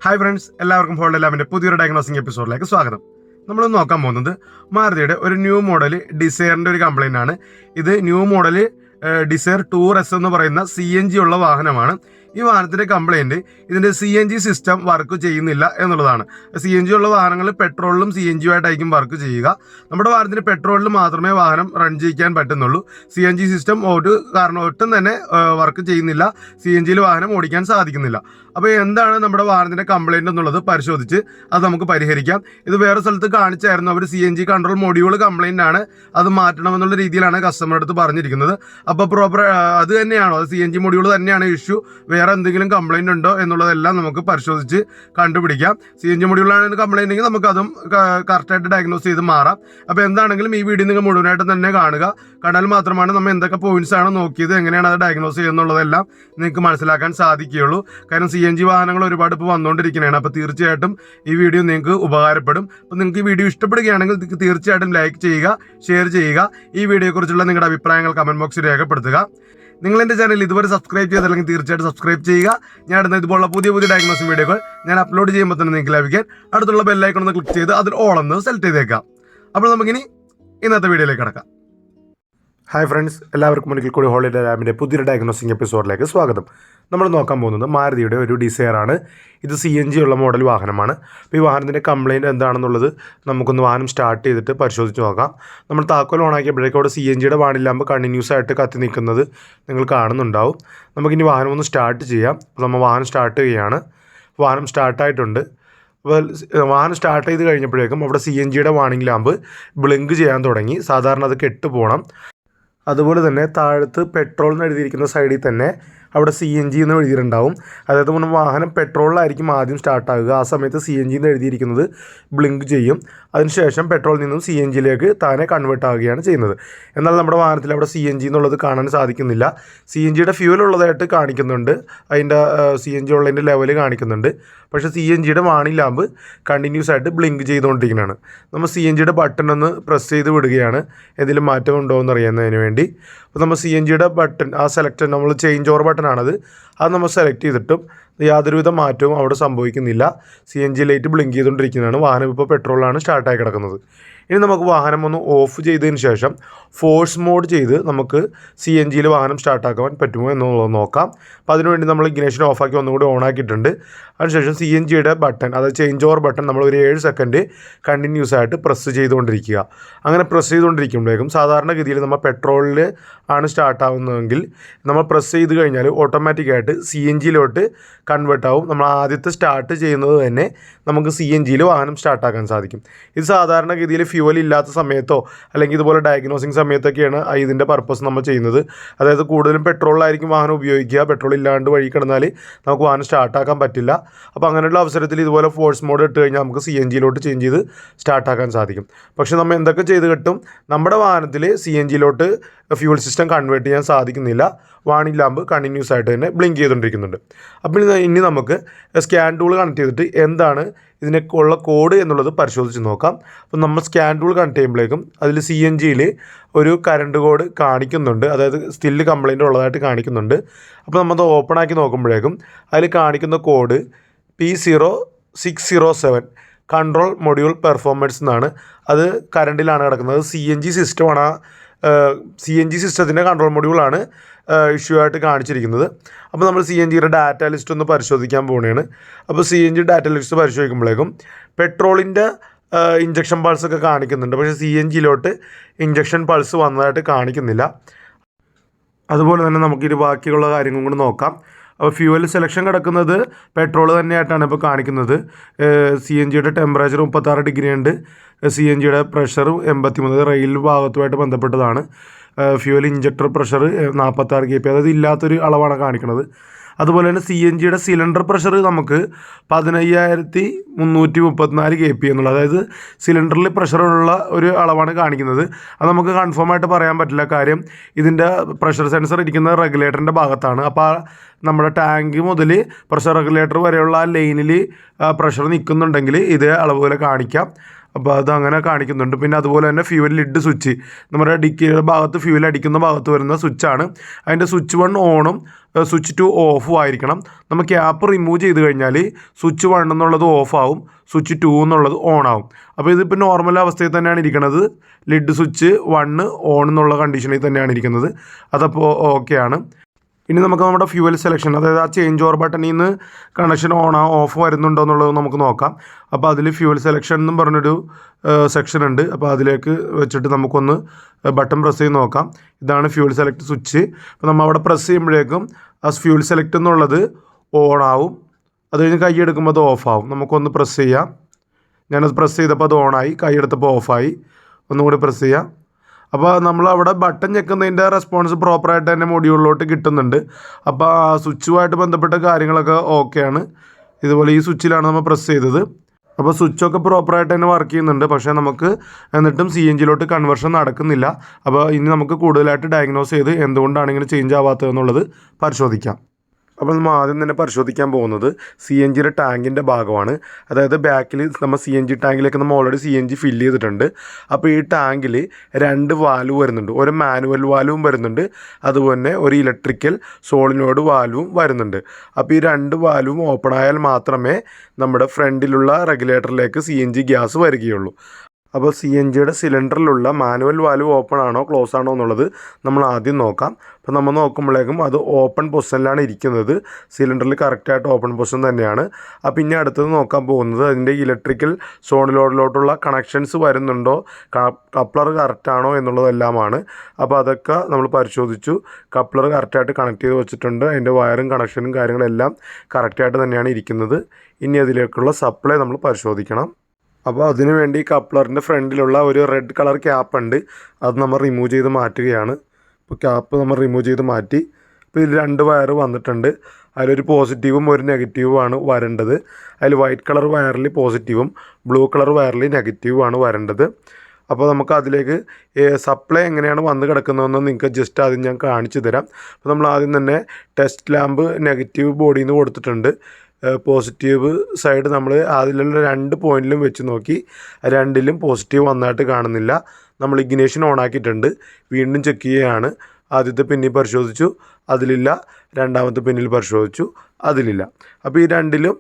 Hi friends, എല്ലാവർക്കും hold ലാബിന്റെ പുതിയൊരു diagnosing എപ്പിസോഡിലേക്ക് സ്വാഗതം. നമ്മൾ നോക്കാൻ പോകുന്നത് മാരുതിയുടെ ഒരു ന്യൂ മോഡൽ ഡിസയറിന്റെ ഒരു കംപ്ലൈന്റ് ആണ്. ഇത് new model Dzire tour S എന്ന് പറയുന്ന CNG ഉള്ള വാഹനമാണ്. ഈ വാഹനത്തിന്റെ കംപ്ലൈന്റ് ഇതിന്റെ CNG സിസ്റ്റം വർക്ക് ചെയ്യുന്നില്ല എന്നുള്ളതാണ്. CNG ഉള്ള വാഹനങ്ങൾ പെട്രോളിലും CNG ആയിട്ടായിരിക്കും വർക്ക് ചെയ്യുക. നമ്മുടെ വാഹനത്തിന് പെട്രോളിൽ മാത്രമേ വാഹനം റൺ ചെയ്യിക്കാൻ പറ്റുന്നുള്ളൂ. CNG സിസ്റ്റം ഒട്ടും തന്നെ വർക്ക് ചെയ്യുന്നില്ല. CNGയിൽ വാഹനം ഓടിക്കാൻ സാധിക്കുന്നില്ല. അപ്പോൾ എന്താണ് നമ്മുടെ വാഹനത്തിന്റെ കംപ്ലൈന്റ് എന്നുള്ളത് പരിശോധിച്ച് അത് നമുക്ക് പരിഹരിക്കാം. ഇത് വേറെ സ്ഥലത്ത് കാണിച്ചായിരുന്നു. അവർ CNG കൺട്രോൾ മൊഡ്യൂൾ കംപ്ലൈന്റ് ആണ്, അത് മാറ്റണമെന്നുള്ള രീതിയിലാണ് കസ്റ്റമർ അടുത്ത് പറഞ്ഞിരിക്കുന്നത്. അപ്പോൾ പ്രോപ്പർ അത് തന്നെയാണോ, അത് CNG മൊഡ്യൂൾ തന്നെയാണ് ഇഷ്യൂ, വേറെ എന്തെങ്കിലും കംപ്ലൈന്റ് ഉണ്ടോ എന്നുള്ളതെല്ലാം നമുക്ക് പരിശോധിച്ച് കണ്ടുപിടിക്കാം. CNG മൊഡ്യൂളാണ് കംപ്ലൈന്റ് എങ്കിൽ നമുക്ക് അതും കറക്റ്റായിട്ട് ഡയഗ്നോസ് ചെയ്ത് മാറാം. അപ്പോൾ എന്താണെങ്കിലും ഈ വീഡിയോ നിങ്ങൾ മുഴുവനായിട്ട് തന്നെ കാണുക. കണ്ടാൽ മാത്രമാണ് നമ്മൾ എന്തൊക്കെ പോയിന്റ്സ് ആണ് നോക്കിയത്, എങ്ങനെയാണ് അത് ഡയഗ്നോസ് ചെയ്യുന്നുള്ളതെല്ലാം നിങ്ങൾക്ക് മനസ്സിലാക്കാൻ സാധിക്കുകയുള്ളൂ. കാരണം CNG വാഹനങ്ങൾ ഒരുപാട് ഇപ്പോൾ വന്നുകൊണ്ടിരിക്കുന്നതാണ്. അപ്പോൾ തീർച്ചയായിട്ടും ഈ വീഡിയോ നിങ്ങൾക്ക് ഉപകാരപ്പെടും. അപ്പോൾ നിങ്ങൾക്ക് ഈ വീഡിയോ ഇഷ്ടപ്പെടുകയാണെങ്കിൽ തീർച്ചയായിട്ടും ലൈക്ക് ചെയ്യുക, ഷെയർ ചെയ്യുക. ഈ വീഡിയോയെക്കുറിച്ചുള്ള നിങ്ങളുടെ അഭിപ്രായങ്ങൾ കമന്റ് ബോക്സിൽ രേഖപ്പെടുത്തുക. നിങ്ങൾ എൻ്റെ ചാനൽ ഇതുവരെ സബ്സ്ക്രൈബ് ചെയ്തില്ലെങ്കിൽ തീർച്ചയായിട്ടും സബ്സ്ക്രൈബ് ചെയ്യുക. ഞാൻ ഇടുന്ന ഇതുപോലുള്ള പുതിയ ഡയഗ്നോസിംഗ് വീഡിയോകൾ ഞാൻ അപ്ലോഡ് ചെയ്യുമ്പോൾ തന്നെ നിങ്ങൾക്ക് ലഭിക്കാൻ അടുത്തുള്ള ബെല്ലൈക്കൺ ഒന്ന് ക്ലിക്ക് ചെയ്ത് അതിൽ ഓൾ എന്ന് സെലക്ട് ചെയ്തേക്കാം. അപ്പോൾ നമുക്കിനി ഇന്നത്തെ വീഡിയോയിലേക്ക് കിടക്കാം. ഹായ് ഫ്രണ്ട്സ്, എല്ലാവർക്കും ഒരിക്കൽ കൂടി ഹോളിഡേ ലാബിൻ്റെ പുതിയൊരു ഡയഗ്നോസിംഗ് എപ്പിസോഡിലേക്ക് സ്വാഗതം. നമ്മൾ നോക്കാൻ പോകുന്നത് മാരുതിയുടെ ഒരു ഡിസയറാണ്. ഇത് CNG ഉള്ള മോഡൽ വാഹനമാണ്. അപ്പോൾ ഈ വാഹനത്തിൻ്റെ കംപ്ലയിൻറ്റ് എന്താണെന്നുള്ളത് നമുക്കൊന്ന് വാഹനം സ്റ്റാർട്ട് ചെയ്തിട്ട് പരിശോധിച്ച് നോക്കാം. നമ്മൾ താക്കോൽ ഓണാക്കിയപ്പോഴേക്കും അവിടെ CNGയുടെ വാണില്ലാകുമ്പോൾ കണ്ടിന്യൂസ് ആയിട്ട് കത്തി നിൽക്കുന്നത് നിങ്ങൾ കാണുന്നുണ്ടാവും. നമുക്കിനി വാഹനം ഒന്ന് സ്റ്റാർട്ട് ചെയ്യാം. അപ്പോൾ നമ്മൾ വാഹനം സ്റ്റാർട്ട് ചെയ്യുകയാണ്. വാഹനം സ്റ്റാർട്ടായിട്ടുണ്ട്. അപ്പോൾ വാഹനം സ്റ്റാർട്ട് ചെയ്ത് കഴിഞ്ഞപ്പോഴേക്കും അവിടെ CNGയുടെ വാണിംഗ് ലാമ്പ് ബ്ലിങ്ക് ചെയ്യാൻ തുടങ്ങി. സാധാരണ അത് കെട്ട് പോകണം. അതുപോലെ തന്നെ താഴത്ത് പെട്രോൾ എന്ന് എഴുതിയിരിക്കുന്ന സൈഡിൽ തന്നെ അവിടെ CNG എന്ന് എഴുതിയിട്ടുണ്ടാവും. അതായത് നമ്മൾ വാഹനം പെട്രോളിലായിരിക്കും ആദ്യം സ്റ്റാർട്ടാകുക. ആ സമയത്ത് CNG എന്ന് എഴുതിയിരിക്കുന്നത് ബ്ലിങ്ക് ചെയ്യും. അതിനുശേഷം പെട്രോളിൽ നിന്നും CNGയിലേക്ക് താനെ കൺവേർട്ട് ആവുകയാണ് ചെയ്യുന്നത്. എന്നാൽ നമ്മുടെ വാഹനത്തിൽ അവിടെ CNG എന്നുള്ളത് കാണാൻ സാധിക്കുന്നില്ല. CNGയുടെ ഫ്യൂൽ ഉള്ളതായിട്ട് കാണിക്കുന്നുണ്ട്, അതിൻ്റെ CNG ഉള്ളതിൻ്റെ ലെവൽ കാണിക്കുന്നുണ്ട്. പക്ഷേ CNGയുടെ വാണിംഗ് ലാമ്പ് കണ്ടിന്യൂസ് ആയിട്ട് ബ്ലിങ്ക് ചെയ്തുകൊണ്ടിരിക്കുന്നതാണ്. നമ്മൾ CNGയുടെ ബട്ടൺ ഒന്ന് പ്രസ് ചെയ്ത് വിടുകയാണ് എന്തെങ്കിലും മാറ്റം ഉണ്ടോ എന്ന് അറിയുന്നതിന് വേണ്ടി. അപ്പോൾ നമ്മൾ CNGയുടെ ബട്ടൺ, ആ സെലക്ട് നമ്മൾ ചേഞ്ച് ഓവർ ബട്ടണാണത്, അത് നമ്മൾ സെലക്ട് ചെയ്തിട്ടും യാതൊരുവിധ മാറ്റവും അവിടെ സംഭവിക്കുന്നില്ല. CNG ലൈറ്റ് ബ്ലിങ്ക് ചെയ്തുകൊണ്ടിരിക്കുന്നതാണ്. വാഹനം ഇപ്പോൾ പെട്രോളിലാണ് സ്റ്റാർട്ടായി കിടക്കുന്നത്. ഇനി നമുക്ക് വാഹനം ഒന്ന് ഓഫ് ചെയ്തതിന് ശേഷം ഫോഴ്സ് മോഡ് ചെയ്ത് നമുക്ക് CNGയിൽ വാഹനം സ്റ്റാർട്ടാക്കാൻ പറ്റുമോ എന്നുള്ളത് നോക്കാം. അപ്പോൾ അതിനുവേണ്ടി നമ്മൾ ഇഗ്നിഷൻ ഓഫാക്കി ഒന്നുകൂടി ഓണാക്കിയിട്ടുണ്ട്. അതിനുശേഷം CNGയുടെ ബട്ടൺ, അതായത് ചേഞ്ച് ഓവർ ബട്ടൺ നമ്മൾ ഒരു 7 സെക്കൻഡ് കണ്ടിന്യൂസ് ആയിട്ട് പ്രസ് ചെയ്തുകൊണ്ടിരിക്കുക. അങ്ങനെ പ്രസ് ചെയ്തുകൊണ്ടിരിക്കുമ്പോഴേക്കും സാധാരണഗതിയിൽ നമ്മൾ പെട്രോളിൽ ആണ് സ്റ്റാർട്ടാവുന്നതെങ്കിൽ നമ്മൾ പ്രസ് ചെയ്ത് കഴിഞ്ഞാൽ ഓട്ടോമാറ്റിക്കായിട്ട് CNGയിലോട്ട് കൺവേർട്ട് ആവും. നമ്മൾ ആദ്യത്തെ സ്റ്റാർട്ട് ചെയ്യുന്നത് തന്നെ നമുക്ക് CNGയിൽ വാഹനം സ്റ്റാർട്ടാക്കാൻ സാധിക്കും. ഇത് സാധാരണഗതിയിൽ ഫ്യൂവൽ ഇല്ലാത്ത സമയത്തോ അല്ലെങ്കിൽ ഇതുപോലെ ഡയഗ്നോസിങ് സമയത്തൊക്കെയാണ് ഇതിൻ്റെ പർപ്പസ് നമ്മൾ ചെയ്യുന്നത്. അതായത് കൂടുതലും പെട്രോളിലായിരിക്കും വാഹനം ഉപയോഗിക്കുക. പെട്രോൾ ഇല്ലാണ്ട് വഴി കിടന്നാൽ നമുക്ക് വാഹനം സ്റ്റാർട്ടാക്കാൻ പറ്റില്ല. അപ്പോൾ അങ്ങനെയുള്ള അവസരത്തിൽ ഇതുപോലെ ഫോഴ്സ് മോഡ് ഇട്ട് കഴിഞ്ഞാൽ നമുക്ക് CNGയിലോട്ട് ചേഞ്ച് ചെയ്ത് സ്റ്റാർട്ടാക്കാൻ സാധിക്കും. പക്ഷേ നമ്മൾ എന്തൊക്കെ ചെയ്ത് കിട്ടും, നമ്മുടെ വാഹനത്തിൽ CNGയിലോട്ട് ഫ്യൂൽ സിസ്റ്റം കൺവേർട്ട് ചെയ്യാൻ സാധിക്കുന്നില്ല. വാണിംഗ് ലാമ്പ് കണ്ടിന്യൂസ് ആയിട്ട് തന്നെ ബ്ലിങ്ക് ചെയ്തുകൊണ്ടിരിക്കുന്നുണ്ട്. അപ്പോൾ ഇനി നമുക്ക് സ്കാൻ ടൂൾ കണക്ട് ചെയ്തിട്ട് എന്താണ് ഇതിനൊക്കെയുള്ള കോഡ് എന്നുള്ളത് പരിശോധിച്ച് നോക്കാം. അപ്പോൾ നമ്മൾ സ്കാൻ ടൂൾ കണക്ട് ചെയ്യുമ്പോഴേക്കും അതിൽ CNGയിൽ ഒരു കറണ്ട് കോഡ് കാണിക്കുന്നുണ്ട്, അതായത് സ്റ്റിൽ കംപ്ലൈൻറ്റ് ഉള്ളതായിട്ട് കാണിക്കുന്നുണ്ട്. അപ്പോൾ നമ്മൾ ഓപ്പൺ ആക്കി നോക്കുമ്പോഴേക്കും അതിൽ കാണിക്കുന്ന code P0607 control module performance എന്നാണ്. അത് കറണ്ടിലാണ് കിടക്കുന്നത്. CNG സിസ്റ്റമാണ്, CNG സിസ്റ്റത്തിൻ്റെ കൺട്രോൾ മൊഡ്യൂളാണ് ഇഷ്യൂ ആയിട്ട് കാണിച്ചിരിക്കുന്നത്. അപ്പോൾ നമ്മൾ CNGയുടെ ഡാറ്റ ലിസ്റ്റ് ഒന്ന് പരിശോധിക്കാൻ പോവുകയാണ്. അപ്പോൾ CNG ഡാറ്റ ലിസ്റ്റ് പരിശോധിക്കുമ്പോഴേക്കും പെട്രോളിൻ്റെ ഇഞ്ചക്ഷൻ പൾസൊക്കെ കാണിക്കുന്നുണ്ട്. പക്ഷേ CNGയിലോട്ട് ഇഞ്ചക്ഷൻ പൾസ് വന്നതായിട്ട് കാണിക്കുന്നില്ല. അതുപോലെ തന്നെ നമുക്കിത് ബാക്കിയുള്ള കാര്യങ്ങളും കൂടി നോക്കാം. അപ്പോൾ ഫ്യൂവൽ സെലക്ഷൻ കിടക്കുന്നത് പെട്രോൾ തന്നെയായിട്ടാണ് ഇപ്പോൾ കാണിക്കുന്നത്. CNGയുടെ ടെമ്പറേച്ചർ 36 ഡിഗ്രി ഉണ്ട്. CNGയുടെ പ്രഷർ 83, റെയിൽ ഭാഗത്തുമായിട്ട് ബന്ധപ്പെട്ടതാണ്. ഫ്യൂവൽ ഇഞ്ചക്ടർ പ്രഷർ 46 kPa, അതായത് ഇല്ലാത്തൊരു അളവാണ് കാണിക്കുന്നത്. അതുപോലെ തന്നെ CNGയുടെ സിലിണ്ടർ പ്രഷർ നമുക്ക് 15,334 kPa എന്നുള്ളത്, അതായത് സിലിണ്ടറിൽ പ്രഷറുള്ള ഒരു അളവാണ് കാണിക്കുന്നത്. അത് നമുക്ക് കൺഫേം ആയിട്ട് പറയാൻ പറ്റില്ല. കാര്യം ഇതിൻ്റെ പ്രഷർ സെൻസർ ഇരിക്കുന്നത് റെഗുലേറ്ററിൻ്റെ ഭാഗത്താണ്. അപ്പോൾ നമ്മുടെ ടാങ്ക് മുതൽ പ്രഷർ റെഗുലേറ്റർ വരെയുള്ള ആ ലൈനിൽ പ്രഷർ നിൽക്കുന്നുണ്ടെങ്കിൽ ഇതേ അളവ് പോലെ കാണിക്കാം. അപ്പോൾ അത് അങ്ങനെ കാണിക്കുന്നുണ്ട്. പിന്നെ അതുപോലെ തന്നെ ഫ്യൂവൽ ലിഡ് സ്വിച്ച്, നമ്മുടെ ഡിക്കിയുടെ ഭാഗത്ത് ഫ്യൂവൽ അടിക്കുന്ന ഭാഗത്ത് വരുന്ന സ്വിച്ചാണ്. അതിൻ്റെ സ്വിച്ച് 1 ഓണും സ്വിച്ച് 2 ഓഫും ആയിരിക്കണം. നമ്മൾ ക്യാപ്പ് റിമൂവ് ചെയ്ത് കഴിഞ്ഞാൽ സ്വിച്ച് 1 എന്നുള്ളത് ഓഫാവും, സ്വിച്ച് 2 എന്നുള്ളത് ഓൺ ആവും. അപ്പോൾ ഇതിപ്പോൾ നോർമൽ അവസ്ഥയിൽ തന്നെയാണ് ഇരിക്കുന്നത്. ലിഡ് സ്വിച്ച് 1 ഓൺ എന്നുള്ള കണ്ടീഷനിൽ തന്നെയാണ് ഇരിക്കുന്നത്. അതപ്പോൾ ഓക്കെയാണ്. ഇനി നമുക്ക് നമ്മുടെ ഫ്യൂവൽ സെലക്ഷൻ, അതായത് ആ ചേഞ്ച് ഓവർ ബട്ടണിൽ നിന്ന് കണക്ഷൻ ഓഫ് വരുന്നുണ്ടോ എന്നുള്ളത് നമുക്ക് നോക്കാം. അപ്പോൾ അതിൽ ഫ്യൂവൽ സെലക്ഷൻ എന്നും പറഞ്ഞൊരു സെക്ഷൻ ഉണ്ട്. അപ്പോൾ അതിലേക്ക് വെച്ചിട്ട് നമുക്കൊന്ന് ബട്ടൺ പ്രസ് ചെയ്ത് നോക്കാം. ഇതാണ് ഫ്യൂവൽ സെലക്ട് സ്വിച്ച്. അപ്പോൾ നമ്മൾ അവിടെ പ്രസ് ചെയ്യുമ്പോഴേക്കും ആ ഫ്യൂവൽ സെലക്ട് എന്നുള്ളത് ഓൺ ആവും. അത് കഴിഞ്ഞ് കൈ എടുക്കുമ്പോൾ അത് ഓഫാവും. നമുക്കൊന്ന് പ്രസ് ചെയ്യാം. ഞാനത് പ്രസ് ചെയ്തപ്പോൾ അത് ഓണായി, കൈ എടുത്തപ്പോൾ ഓഫായി. ഒന്നുകൂടി പ്രസ് ചെയ്യാം. അപ്പോൾ നമ്മളവിടെ ബട്ടൺ ഞെക്കുന്നതിൻ്റെ റെസ്പോൺസ് പ്രോപ്പറായിട്ട് തന്നെ മൊഡ്യൂളിലോട്ട് കിട്ടുന്നുണ്ട്. അപ്പോൾ ആ സ്വിച്ചുമായിട്ട് ബന്ധപ്പെട്ട കാര്യങ്ങളൊക്കെ ഓക്കെയാണ്. ഇതുപോലെ ഈ സ്വിച്ചിലാണ് നമ്മൾ പ്രസ് ചെയ്തത്. അപ്പോൾ സ്വിച്ചൊക്കെ പ്രോപ്പറായിട്ട് തന്നെ വർക്ക് ചെയ്യുന്നുണ്ട്. പക്ഷേ നമുക്ക് എന്നിട്ടും CNGയിലോട്ട് കൺവേർഷൻ നടക്കുന്നില്ല. അപ്പോൾ ഇനി നമുക്ക് കൂടുതലായിട്ട് ഡയഗ്നോസ് ചെയ്ത് എന്തുകൊണ്ടാണ് ഇങ്ങനെ ചേഞ്ച് ആവാത്തതെന്നുള്ളത് പരിശോധിക്കാം. അപ്പോൾ നമ്മൾ ആദ്യം തന്നെ പരിശോധിക്കാൻ പോകുന്നത് CNGയുടെ ടാങ്കിൻ്റെ ഭാഗമാണ്. അതായത് ബാക്കിൽ നമ്മൾ CNG ടാങ്കിലേക്ക് നമ്മൾ ഓൾറെഡി CNG ഫില്ല് ചെയ്തിട്ടുണ്ട്. അപ്പോൾ ഈ ടാങ്കിൽ 2 വാൽവ് വരുന്നുണ്ട്. ഒരു മാനുവൽ വാൽവും വരുന്നുണ്ട്, അതുപോലെ ഒരു ഇലക്ട്രിക്കൽ സോളിനോയിഡ് വാൽവും വരുന്നുണ്ട്. അപ്പോൾ ഈ 2 വാൽവും ഓപ്പൺ ആയാൽ മാത്രമേ നമ്മുടെ ഫ്രണ്ടിലുള്ള റെഗുലേറ്ററിലേക്ക് CNG ഗ്യാസ് വരികയുള്ളൂ. അപ്പോൾ CNGയുടെ സിലിണ്ടറിലുള്ള മാനുവൽ വാൽവ് ഓപ്പൺ ആണോ ക്ലോസ് ആണോ എന്നുള്ളത് നമ്മൾ ആദ്യം നോക്കാം. അപ്പോൾ നമ്മൾ നോക്കുമ്പോഴേക്കും അത് ഓപ്പൺ പൊസിഷനിലാണ് ഇരിക്കുന്നത്. സിലിണ്ടറിൽ കറക്റ്റായിട്ട് ഓപ്പൺ പൊസിഷൻ തന്നെയാണ്. അപ്പോൾ ഇനി അടുത്തത് നോക്കാൻ പോകുന്നത് അതിൻ്റെ ഇലക്ട്രിക്കൽ സോണിലോട്ടിലോട്ടുള്ള കണക്ഷൻസ് വരുന്നുണ്ടോ, കപ്ലർ കറക്റ്റാണോ എന്നുള്ളതെല്ലാമാണ്. അപ്പോൾ അതൊക്കെ നമ്മൾ പരിശോധിച്ചു. കപ്ലർ കറക്റ്റായിട്ട് കണക്ട് ചെയ്ത് വെച്ചിട്ടുണ്ട്. അതിൻ്റെ വയറും കണക്ഷനും കാര്യങ്ങളെല്ലാം കറക്റ്റായിട്ട് തന്നെയാണ് ഇരിക്കുന്നത്. ഇനി അതിലേക്കുള്ള സപ്ലൈ നമ്മൾ പരിശോധിക്കണം. അപ്പോൾ അതിനു വേണ്ടി കപ്ലറിൻ്റെ ഫ്രണ്ടിലുള്ള ഒരു റെഡ് കളർ ക്യാപ്പ് ഉണ്ട്. അത് നമ്മൾ റിമൂവ് ചെയ്ത് മാറ്റുകയാണ്. ഇപ്പോൾ ക്യാപ്പ് നമ്മൾ റിമൂവ് ചെയ്ത് മാറ്റി. ഇപ്പോൾ ഇതിൽ 2 വയർ വന്നിട്ടുണ്ട്. അതിലൊരു പോസിറ്റീവും ഒരു നെഗറ്റീവുമാണ് വരേണ്ടത്. അതിൽ വൈറ്റ് കളർ വയറിൽ പോസിറ്റീവും ബ്ലൂ കളർ വയറിൽ നെഗറ്റീവുമാണ് വരേണ്ടത്. അപ്പോൾ നമുക്ക് അതിലേക്ക് സപ്ലൈ എങ്ങനെയാണ് വന്ന് കിടക്കുന്നതെന്ന് നിങ്ങൾക്ക് ജസ്റ്റ് ആദ്യം ഞാൻ കാണിച്ചു തരാം. അപ്പോൾ നമ്മൾ ആദ്യം തന്നെ ടെസ്റ്റ് ലാമ്പ് നെഗറ്റീവ് ബോഡിയിൽ നിന്ന് കൊടുത്തിട്ടുണ്ട്. പോസിറ്റീവ് സൈഡ് നമ്മൾ അതിലുള്ള 2 പോയിന്റിലും വെച്ച് നോക്കി. 2ലും പോസിറ്റീവ് വന്നായിട്ട് കാണുന്നില്ല. നമ്മൾ ഇഗ്നേഷൻ ഓൺ ആക്കിയിട്ടുണ്ട്. വീണ്ടും ചെക്ക് ചെയ്യുകയാണ്. ആദ്യത്തെ പിന്നിൽ പരിശോധിച്ചു, അതിലില്ല. രണ്ടാമത്തെ പിന്നിൽ പരിശോധിച്ചു, അതിലില്ല. അപ്പോൾ ഈ 2ലും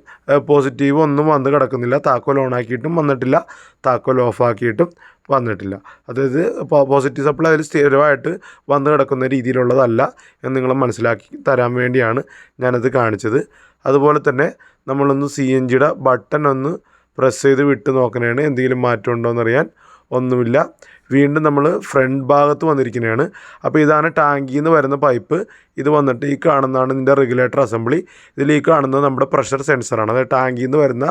പോസിറ്റീവ് ഒന്നും വന്ന് കിടക്കുന്നില്ല. താക്കോൽ ഓൺ ആക്കിയിട്ടും വന്നിട്ടില്ല, താക്കോൽ ഓഫ് ആക്കിയിട്ടും വന്നിട്ടില്ല. അതായത് പോസിറ്റീവ് സപ്ലൈ അതിൽ സ്ഥിരമായിട്ട് വന്ന് കിടക്കുന്ന രീതിയിലുള്ളതല്ല എന്ന് നിങ്ങൾ മനസ്സിലാക്കി തരാൻ വേണ്ടിയാണ് ഞാനത് കാണിച്ചത്. അതുപോലെ തന്നെ നമ്മളൊന്ന് CNGയുടെ ബട്ടൺ ഒന്ന് പ്രസ് ചെയ്ത് വിട്ട് നോക്കണതാണ്. എന്തെങ്കിലും മാറ്റം ഉണ്ടോ എന്നറിയാൻ. ഒന്നുമില്ല. വീണ്ടും നമ്മൾ ഫ്രണ്ട് ഭാഗത്ത് വന്നിരിക്കുന്നതാണ്. അപ്പോൾ ഇതാണ് ടാങ്കിൽ നിന്ന് വരുന്ന പൈപ്പ്. ഇത് വന്നിട്ട് ഈ കാണുന്നതാണ് ഇതിൻ്റെ റെഗുലേറ്റർ അസംബ്ലി. ഇതിൽ ഈ കാണുന്നത് നമ്മുടെ പ്രഷർ സെൻസറാണ്. അതായത് ടാങ്കിൽ നിന്ന് വരുന്ന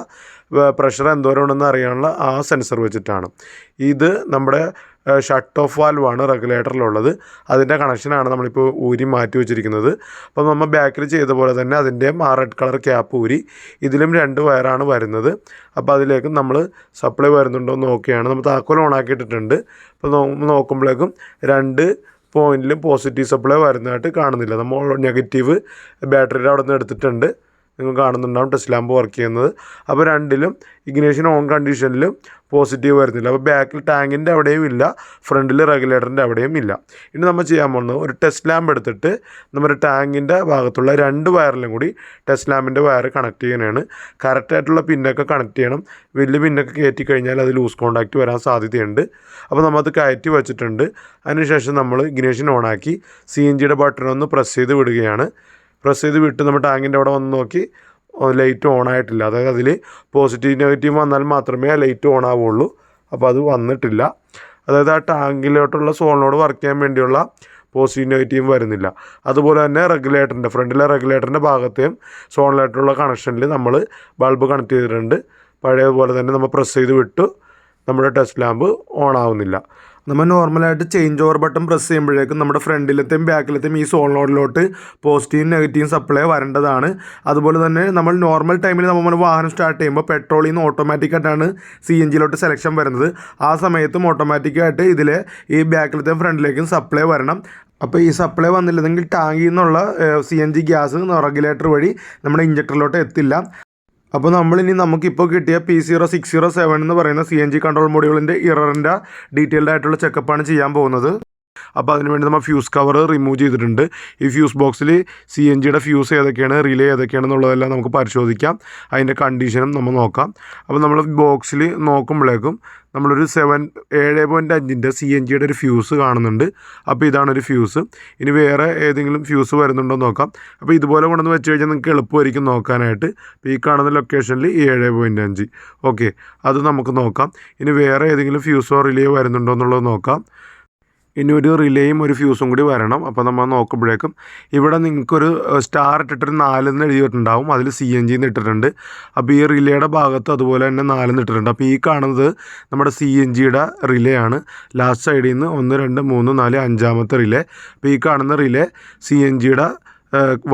പ്രഷർ എന്തോരം ഉണ്ടെന്ന് അറിയാനുള്ള ആ സെൻസർ വെച്ചിട്ടാണ്. ഇത് നമ്മുടെ ഷട്ട് ഓഫ് വാൽവാണ് റെഗുലേറ്ററിലുള്ളത്. അതിൻ്റെ കണക്ഷനാണ് നമ്മളിപ്പോൾ ഊരി മാറ്റി വെച്ചിരിക്കുന്നത്. അപ്പോൾ നമ്മൾ ബാക്കിൽ ചെയ്ത പോലെ തന്നെ അതിൻ്റെയും ആ റെഡ് കളർ ക്യാപ്പ് ഊരി. ഇതിലും 2 വയറാണ് വരുന്നത്. അപ്പോൾ അതിലേക്ക് നമ്മൾ സപ്ലൈ വരുന്നുണ്ടോ എന്ന് നോക്കുകയാണ്. നമ്മൾ താക്കോൽ ഓൺ ആക്കിയിട്ടിട്ടുണ്ട്. അപ്പോൾ നോക്കുമ്പോഴേക്കും 2 പോയിന്റിലും പോസിറ്റീവ് സപ്ലൈ വരുന്നതായിട്ട് കാണുന്നില്ല. നമ്മൾ നെഗറ്റീവ് ബാറ്ററിയുടെ അവിടെ നിന്ന് എടുത്തിട്ടുണ്ട്. നിങ്ങൾ കാണുന്നുണ്ടാവും ടെസ്റ്റ് ലാമ്പ് വർക്ക് ചെയ്യുന്നത്. അപ്പോൾ 2ലും ഇഗ്നേഷൻ ഓൺ കണ്ടീഷനിലും പോസിറ്റീവ് വരുന്നില്ല. അപ്പോൾ ബാക്കിൽ ടാങ്കിൻ്റെ അവിടെയും ഇല്ല, ഫ്രണ്ടിൽ റെഗുലേറ്ററിൻ്റെ അവിടെയും ഇല്ല. ഇനി നമ്മൾ ചെയ്യാൻ പോകുന്നത് ഒരു ടെസ്റ്റ് ലാമ്പ് എടുത്തിട്ട് നമ്മുടെ ടാങ്കിൻ്റെ ഭാഗത്തുള്ള 2 വയറിലും കൂടി ടെസ്റ്റ് ലാമ്പിൻ്റെ വയർ കണക്ട് ചെയ്യാനാണ്. കറക്റ്റായിട്ടുള്ള പിന്നൊക്കെ കണക്ട് ചെയ്യണം. വലിയ പിന്നൊക്കെ കയറ്റി കഴിഞ്ഞാൽ അത് ലൂസ് കോൺടാക്റ്റ് വരാൻ സാധ്യതയുണ്ട്. അപ്പോൾ നമ്മളത് കയറ്റി വെച്ചിട്ടുണ്ട്. അതിനുശേഷം നമ്മൾ ഇഗ്നേഷൻ ഓണാക്കി CNGയുടെ ബട്ടൺ ഒന്ന് പ്രസ് ചെയ്ത് വിടുകയാണ്. പ്രസ് ചെയ്ത് വിട്ട് നമ്മൾ ടാങ്കിൻ്റെ അവിടെ വന്ന് നോക്കി ലൈറ്റ് ഓൺ ആയിട്ടില്ല. അതായത് അതിൽ പോസിറ്റീവ് നെഗറ്റീവ് വന്നാൽ മാത്രമേ ആ ലൈറ്റ് ഓൺ ആവുള്ളൂ. അപ്പോൾ അത് വന്നിട്ടില്ല. അതായത് ആ ടാങ്കിലോട്ടുള്ള സോളിനോട് വർക്ക് ചെയ്യാൻ വേണ്ടിയുള്ള പോസിറ്റീവ് നെഗറ്റീവ് വരുന്നില്ല. അതുപോലെ തന്നെ റെഗുലേറ്ററിൻ്റെ ഫ്രണ്ടിലെ റെഗുലേറ്ററിൻ്റെ ഭാഗത്തെയും സോളിലായിട്ടുള്ള കണക്ഷനിൽ നമ്മൾ ബൾബ് കണക്ട് ചെയ്തിട്ടുണ്ട്. പഴയതുപോലെ തന്നെ നമ്മൾ പ്രസ് ചെയ്ത് വിട്ടു. നമ്മുടെ ടെസ്റ്റ് ലാമ്പ് ഓൺ ആവുന്നില്ല. നമ്മൾ നോർമലായിട്ട് ചേഞ്ച് ഓവർ ബട്ടൺ പ്രസ് ചെയ്യുമ്പോഴേക്കും നമ്മുടെ ഫ്രണ്ടിലത്തെയും ബാക്കിലത്തെയും ഈ സോളിനോഡിലോട്ട് പോസിറ്റീവും നെഗറ്റീവും സപ്ലൈ വരേണ്ടതാണ്. അതുപോലെ തന്നെ നമ്മൾ നോർമൽ ടൈമിൽ നമ്മൾ വാഹനം സ്റ്റാർട്ട് ചെയ്യുമ്പോൾ പെട്രോളിൽ നിന്ന് ഓട്ടോമാറ്റിക്കായിട്ടാണ് CNGയിലോട്ട് സെലക്ഷൻ വരുന്നത്. ആ സമയത്തും ഓട്ടോമാറ്റിക്കായിട്ട് ഇതിലെ ഈ ബാക്കിലത്തെയും ഫ്രണ്ടിലേക്കും സപ്ലൈ വരണം. അപ്പോൾ ഈ സപ്ലൈ വന്നില്ലെങ്കിൽ ടാങ്കിൽ നിന്നുള്ള CNG ഗ്യാസ് റെഗുലേറ്റർ വഴി നമ്മുടെ ഇഞ്ചക്ടറിലോട്ട് എത്തില്ല. അപ്പോൾ നമുക്കിപ്പോൾ കിട്ടിയ P0607 എന്ന് പറയുന്ന CNG കൺട്രോൾ മൊഡ്യൂളിൻ്റെ ഇററിൻ്റെ ഡീറ്റെയിൽഡ് ആയിട്ടുള്ള ചെക്കപ്പാണ് ചെയ്യാൻ പോകുന്നത്. അപ്പോൾ അതിനുവേണ്ടി നമ്മൾ ഫ്യൂസ് കവർ റിമൂവ് ചെയ്തിട്ടുണ്ട്. ഈ ഫ്യൂസ് ബോക്സിൽ CNGയുടെ ഫ്യൂസ് ഏതൊക്കെയാണ്, റിലേ ഏതൊക്കെയാണെന്നുള്ളതെല്ലാം നമുക്ക് പരിശോധിക്കാം. അതിൻ്റെ കണ്ടീഷനും നമ്മൾ നോക്കാം. അപ്പോൾ നമ്മൾ ബോക്സിൽ നോക്കുമ്പോഴേക്കും നമ്മളൊരു 7.5 CNGയുടെ ഒരു ഫ്യൂസ് കാണുന്നുണ്ട്. അപ്പോൾ ഇതാണൊരു ഫ്യൂസ്. ഇനി വേറെ ഏതെങ്കിലും ഫ്യൂസ് വരുന്നുണ്ടോ എന്ന് നോക്കാം. അപ്പോൾ ഇതുപോലെ കൊണ്ടുവന്ന് വെച്ച് കഴിഞ്ഞാൽ നിങ്ങൾക്ക് എളുപ്പമായിരിക്കും നോക്കാനായിട്ട്. അപ്പോൾ ഈ കാണുന്ന ലൊക്കേഷനിൽ 7.5 ഓക്കെ, അത് നമുക്ക് നോക്കാം. ഇനി വേറെ ഏതെങ്കിലും ഫ്യൂസോ റിലേ വരുന്നുണ്ടോ എന്നുള്ളത് നോക്കാം. ഇനി ഒരു റിലേയും ഒരു ഫ്യൂസും കൂടി വരണം. അപ്പോൾ നമ്മൾ നോക്കുമ്പോഴേക്കും ഇവിടെ നിങ്ങൾക്കൊരു സ്റ്റാർ ഇട്ടിട്ടൊരു 4 എന്ന് എഴുതിയിട്ടുണ്ടാവും. അതിൽ CNG എന്ന് ഇട്ടിട്ടുണ്ട്. അപ്പോൾ ഈ റിലേയുടെ ഭാഗത്ത് അതുപോലെ തന്നെ 4 എന്ന് ഇട്ടിട്ടുണ്ട്. അപ്പോൾ ഈ കാണുന്നത് നമ്മുടെ CNGയുടെ റിലേ ആണ്. ലാസ്റ്റ് സൈഡിൽ നിന്ന് 1 2 3 4 5ാമത്തെ റിലേ. അപ്പോൾ ഈ കാണുന്ന റിലേ CNGയുടെ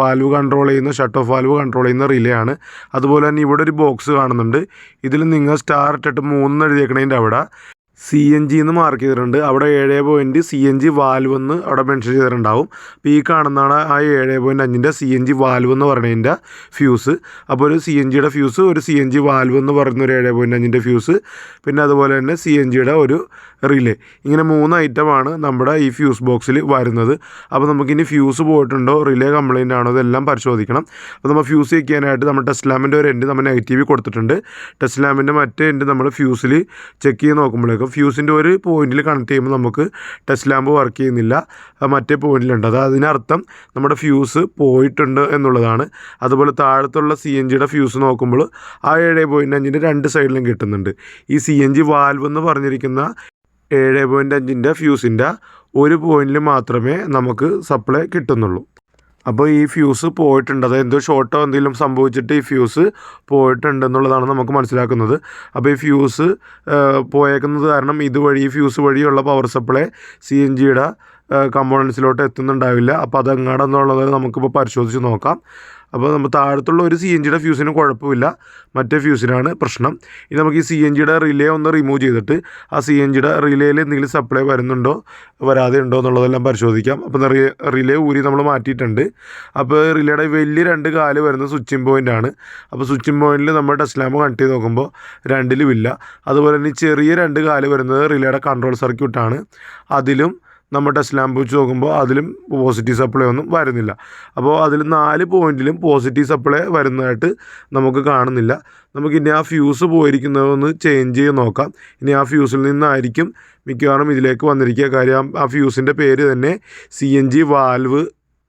വാൽവ് കൺട്രോൾ ചെയ്യുന്ന, ഷട്ട് ഓഫ് വാൽവ് കൺട്രോൾ ചെയ്യുന്ന റിലേ ആണ്. അതുപോലെ തന്നെ ഇവിടെ ഒരു ബോക്സ് കാണുന്നുണ്ട്. ഇതിൽ നിങ്ങൾ സ്റ്റാർ ഇട്ടിട്ട് 3 എഴുതിയേക്കണതിൻ്റെ അവിടെ CNG എന്ന് മാർക്ക് ചെയ്തിട്ടുണ്ട്. അവിടെ 7 CNG വാൽവ് എന്ന് അവിടെ മെൻഷൻ ചെയ്തിട്ടുണ്ടാവും. അപ്പോൾ ഈ കാണുന്നതാണ് ആ 7.5 CNG വാൽവ് എന്ന് പറയുന്നതിൻ്റെ ഫ്യൂസ്. അപ്പോൾ ഒരു CNGയുടെ ഫ്യൂസ്, ഒരു CNG വാൽവ് എന്ന് പറയുന്ന ഒരു 7.5 ഫ്യൂസ്, പിന്നെ അതുപോലെ തന്നെ CNGയുടെ ഒരു റിലേ. ഇങ്ങനെ 3 ഐറ്റമാണ് നമ്മുടെ ഈ ഫ്യൂസ് ബോക്സിൽ വരുന്നത്. അപ്പോൾ നമുക്കിനി ഫ്യൂസ് പോയിട്ടുണ്ടോ, റിലേ കംപ്ലൈൻ്റ് ആണോ, ഇതെല്ലാം പരിശോധിക്കണം. അപ്പോൾ നമ്മൾ ഫ്യൂസ് വയ്ക്കാനായിട്ട് നമ്മൾ ടെസ്റ്റ് ലാമ്പിൻ്റെ ഒരു എൻഡ് നമ്മൾ നെഗറ്റീവ് കൊടുത്തിട്ടുണ്ട്. ടെസ്റ്റ് ലാമ്പിൻ്റെ മറ്റേ എൻഡ് നമ്മൾ ഫ്യൂസിൽ ചെക്ക് ചെയ്ത് നോക്കുമ്പോഴേക്കും ഫ്യൂസിൻ്റെ ഒരു പോയിന്റിൽ കണക്ട് ചെയ്യുമ്പോൾ നമുക്ക് ടെസ്റ്റ് ലാമ്പ് വർക്ക് ചെയ്യുന്നില്ല, മറ്റേ പോയിന്റിലുണ്ട്. അത് അതിനർത്ഥം നമ്മുടെ ഫ്യൂസ് പോയിട്ടുണ്ട് എന്നുള്ളതാണ്. അതുപോലെ താഴത്തുള്ള CNGയുടെ ഫ്യൂസ് നോക്കുമ്പോൾ ആ 7.5 രണ്ട് സൈഡിലും കിട്ടുന്നുണ്ട്. ഈ CNG വാൽവ് എന്ന് പറഞ്ഞിരിക്കുന്ന 7.5 ഫ്യൂസിൻ്റെ ഒരു പോയിന്റിൽ മാത്രമേ നമുക്ക് സപ്ലൈ കിട്ടുന്നുള്ളൂ. അപ്പോൾ ഈ ഫ്യൂസ് പോയിട്ടുണ്ട്, അത് എന്തോ ഷോർട്ടോ എന്തെങ്കിലും സംഭവിച്ചിട്ട് ഈ ഫ്യൂസ് പോയിട്ടുണ്ടെന്നുള്ളതാണ് നമുക്ക് മനസ്സിലാക്കുന്നത്. അപ്പോൾ ഈ ഫ്യൂസ് പോയേക്കുന്നത് കാരണം ഇതുവഴി, ഈ ഫ്യൂസ് വഴിയുള്ള പവർ സപ്ലൈ CNGയുടെ കമ്പോണൻസിലോട്ട് എത്തുന്നുണ്ടാവില്ല. അപ്പോൾ അതെങ്ങാടെന്നുള്ളത് നമുക്കിപ്പോൾ പരിശോധിച്ച് നോക്കാം. അപ്പോൾ നമ്മൾ താഴത്തുള്ള ഒരു CNGയുടെ ഫ്യൂസിന് കുഴപ്പമില്ല, മറ്റേ ഫ്യൂസിനാണ് പ്രശ്നം. ഇനി നമുക്ക് ഈ CNGയുടെ റിലേ ഒന്ന് റിമൂവ് ചെയ്തിട്ട് ആ CNGയുടെ റിലേയിൽ എന്തെങ്കിലും സപ്ലൈ വരുന്നുണ്ടോ വരാതെ ഉണ്ടോ എന്നുള്ളതെല്ലാം പരിശോധിക്കാം. അപ്പോൾ റിലേ ഊരി നമ്മൾ മാറ്റിയിട്ടുണ്ട്. അപ്പോൾ റിലേയുടെ വലിയ 2 കാല് വരുന്നത് സ്വിച്ചിങ് പോയിൻ്റാണ്. അപ്പോൾ സ്വിച്ചിങ് പോയിൻറ്റിൽ നമ്മൾ ടെസ്റ്റ് ലാമ്പ് കണക്ട് ചെയ്ത് നോക്കുമ്പോൾ 2ലും ഇല്ല. അതുപോലെ തന്നെ ചെറിയ 2 കാല് വരുന്നത് റിലേയുടെ കൺട്രോൾ സർക്യൂട്ടാണ്. അതിലും നമ്മൾ ടെസ്റ്റ് ലാമ്പ് വെച്ച് നോക്കുമ്പോൾ അതിലും പോസിറ്റീവ് സപ്ലൈ ഒന്നും വരുന്നില്ല. അപ്പോൾ അതിൽ 4 പോയിന്റിലും പോസിറ്റീവ് സപ്ലൈ വരുന്നതായിട്ട് നമുക്ക് കാണുന്നില്ല. നമുക്കിനി ആ ഫ്യൂസ് പോയിരിക്കുന്നതൊന്ന് ചേഞ്ച് ചെയ്ത് നോക്കാം. ഇനി ആ ഫ്യൂസിൽ നിന്നായിരിക്കും മിക്കവാറും ഇതിലേക്ക് വന്നിരിക്കുക. കാര്യം ആ ഫ്യൂസിൻ്റെ പേര് തന്നെ CNG വാൽവ്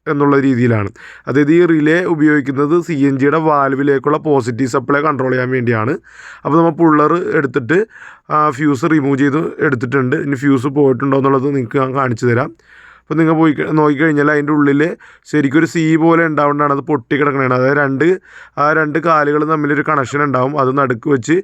എന്നുള്ള രീതിയിലാണ്. അതായത് ഈ റിലേ ഉപയോഗിക്കുന്നത് CNGയുടെ വാൽവിലേക്കുള്ള പോസിറ്റീവ് സപ്ലൈ കൺട്രോൾ ചെയ്യാൻ വേണ്ടിയാണ്. അപ്പോൾ നമ്മൾ പുള്ളർ എടുത്തിട്ട് ഫ്യൂസ് റിമൂവ് ചെയ്ത് എടുത്തിട്ടുണ്ട്. ഇനി ഫ്യൂസ് പോയിട്ടുണ്ടോ എന്നുള്ളത് നിങ്ങൾക്ക് ഞാൻ കാണിച്ചു തരാം. അപ്പോൾ നിങ്ങൾ നോക്കിക്കഴിഞ്ഞാൽ അതിൻ്റെ ഉള്ളിൽ ശരിക്കും ഒരു പോലെ ഉണ്ടാവുന്നതാണ് അത് പൊട്ടിക്കിടക്കണതാണ്. അതായത് രണ്ട് കാലുകൾ തമ്മിലൊരു കണക്ഷൻ ഉണ്ടാവും. അത് നടുക്ക് വെച്ച്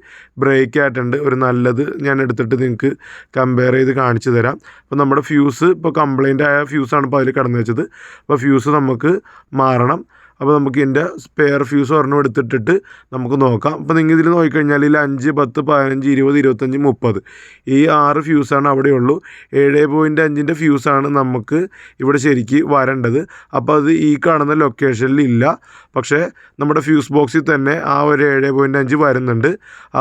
ബ്രേക്ക് ആയിട്ടുണ്ട്. ഒരു നല്ലത് ഞാൻ എടുത്തിട്ട് നിങ്ങൾക്ക് കമ്പയർ ചെയ്ത് കാണിച്ചു തരാം. അപ്പോൾ നമ്മുടെ ഫ്യൂസ് ഇപ്പോൾ കംപ്ലൈൻ്റ് ആയ ഫ്യൂസാണ് ഇപ്പോൾ അതിൽ കിടന്നു വെച്ചത്. അപ്പോൾ ഫ്യൂസ് നമുക്ക് മാറണം. അപ്പോൾ നമുക്ക് ഇതിൻ്റെ സ്പെയർ ഫ്യൂസ് ഒരെണ്ണം എടുത്തിട്ടിട്ട് നമുക്ക് നോക്കാം. അപ്പോൾ നിങ്ങൾ ഇതിൽ നോക്കിക്കഴിഞ്ഞാൽ ഇതിൽ 5 10 15 20 25 30 ഈ 6 ഫ്യൂസാണ് അവിടെയുള്ളൂ. 7.5 ഫ്യൂസാണ് നമുക്ക് ഇവിടെ ശരിക്ക് വരേണ്ടത്. അപ്പോൾ അത് ഈ കാണുന്ന ലൊക്കേഷനിൽ ഇല്ല. പക്ഷേ നമ്മുടെ ഫ്യൂസ് ബോക്സിൽ തന്നെ ആ ഒരു 7.5 വരുന്നുണ്ട്.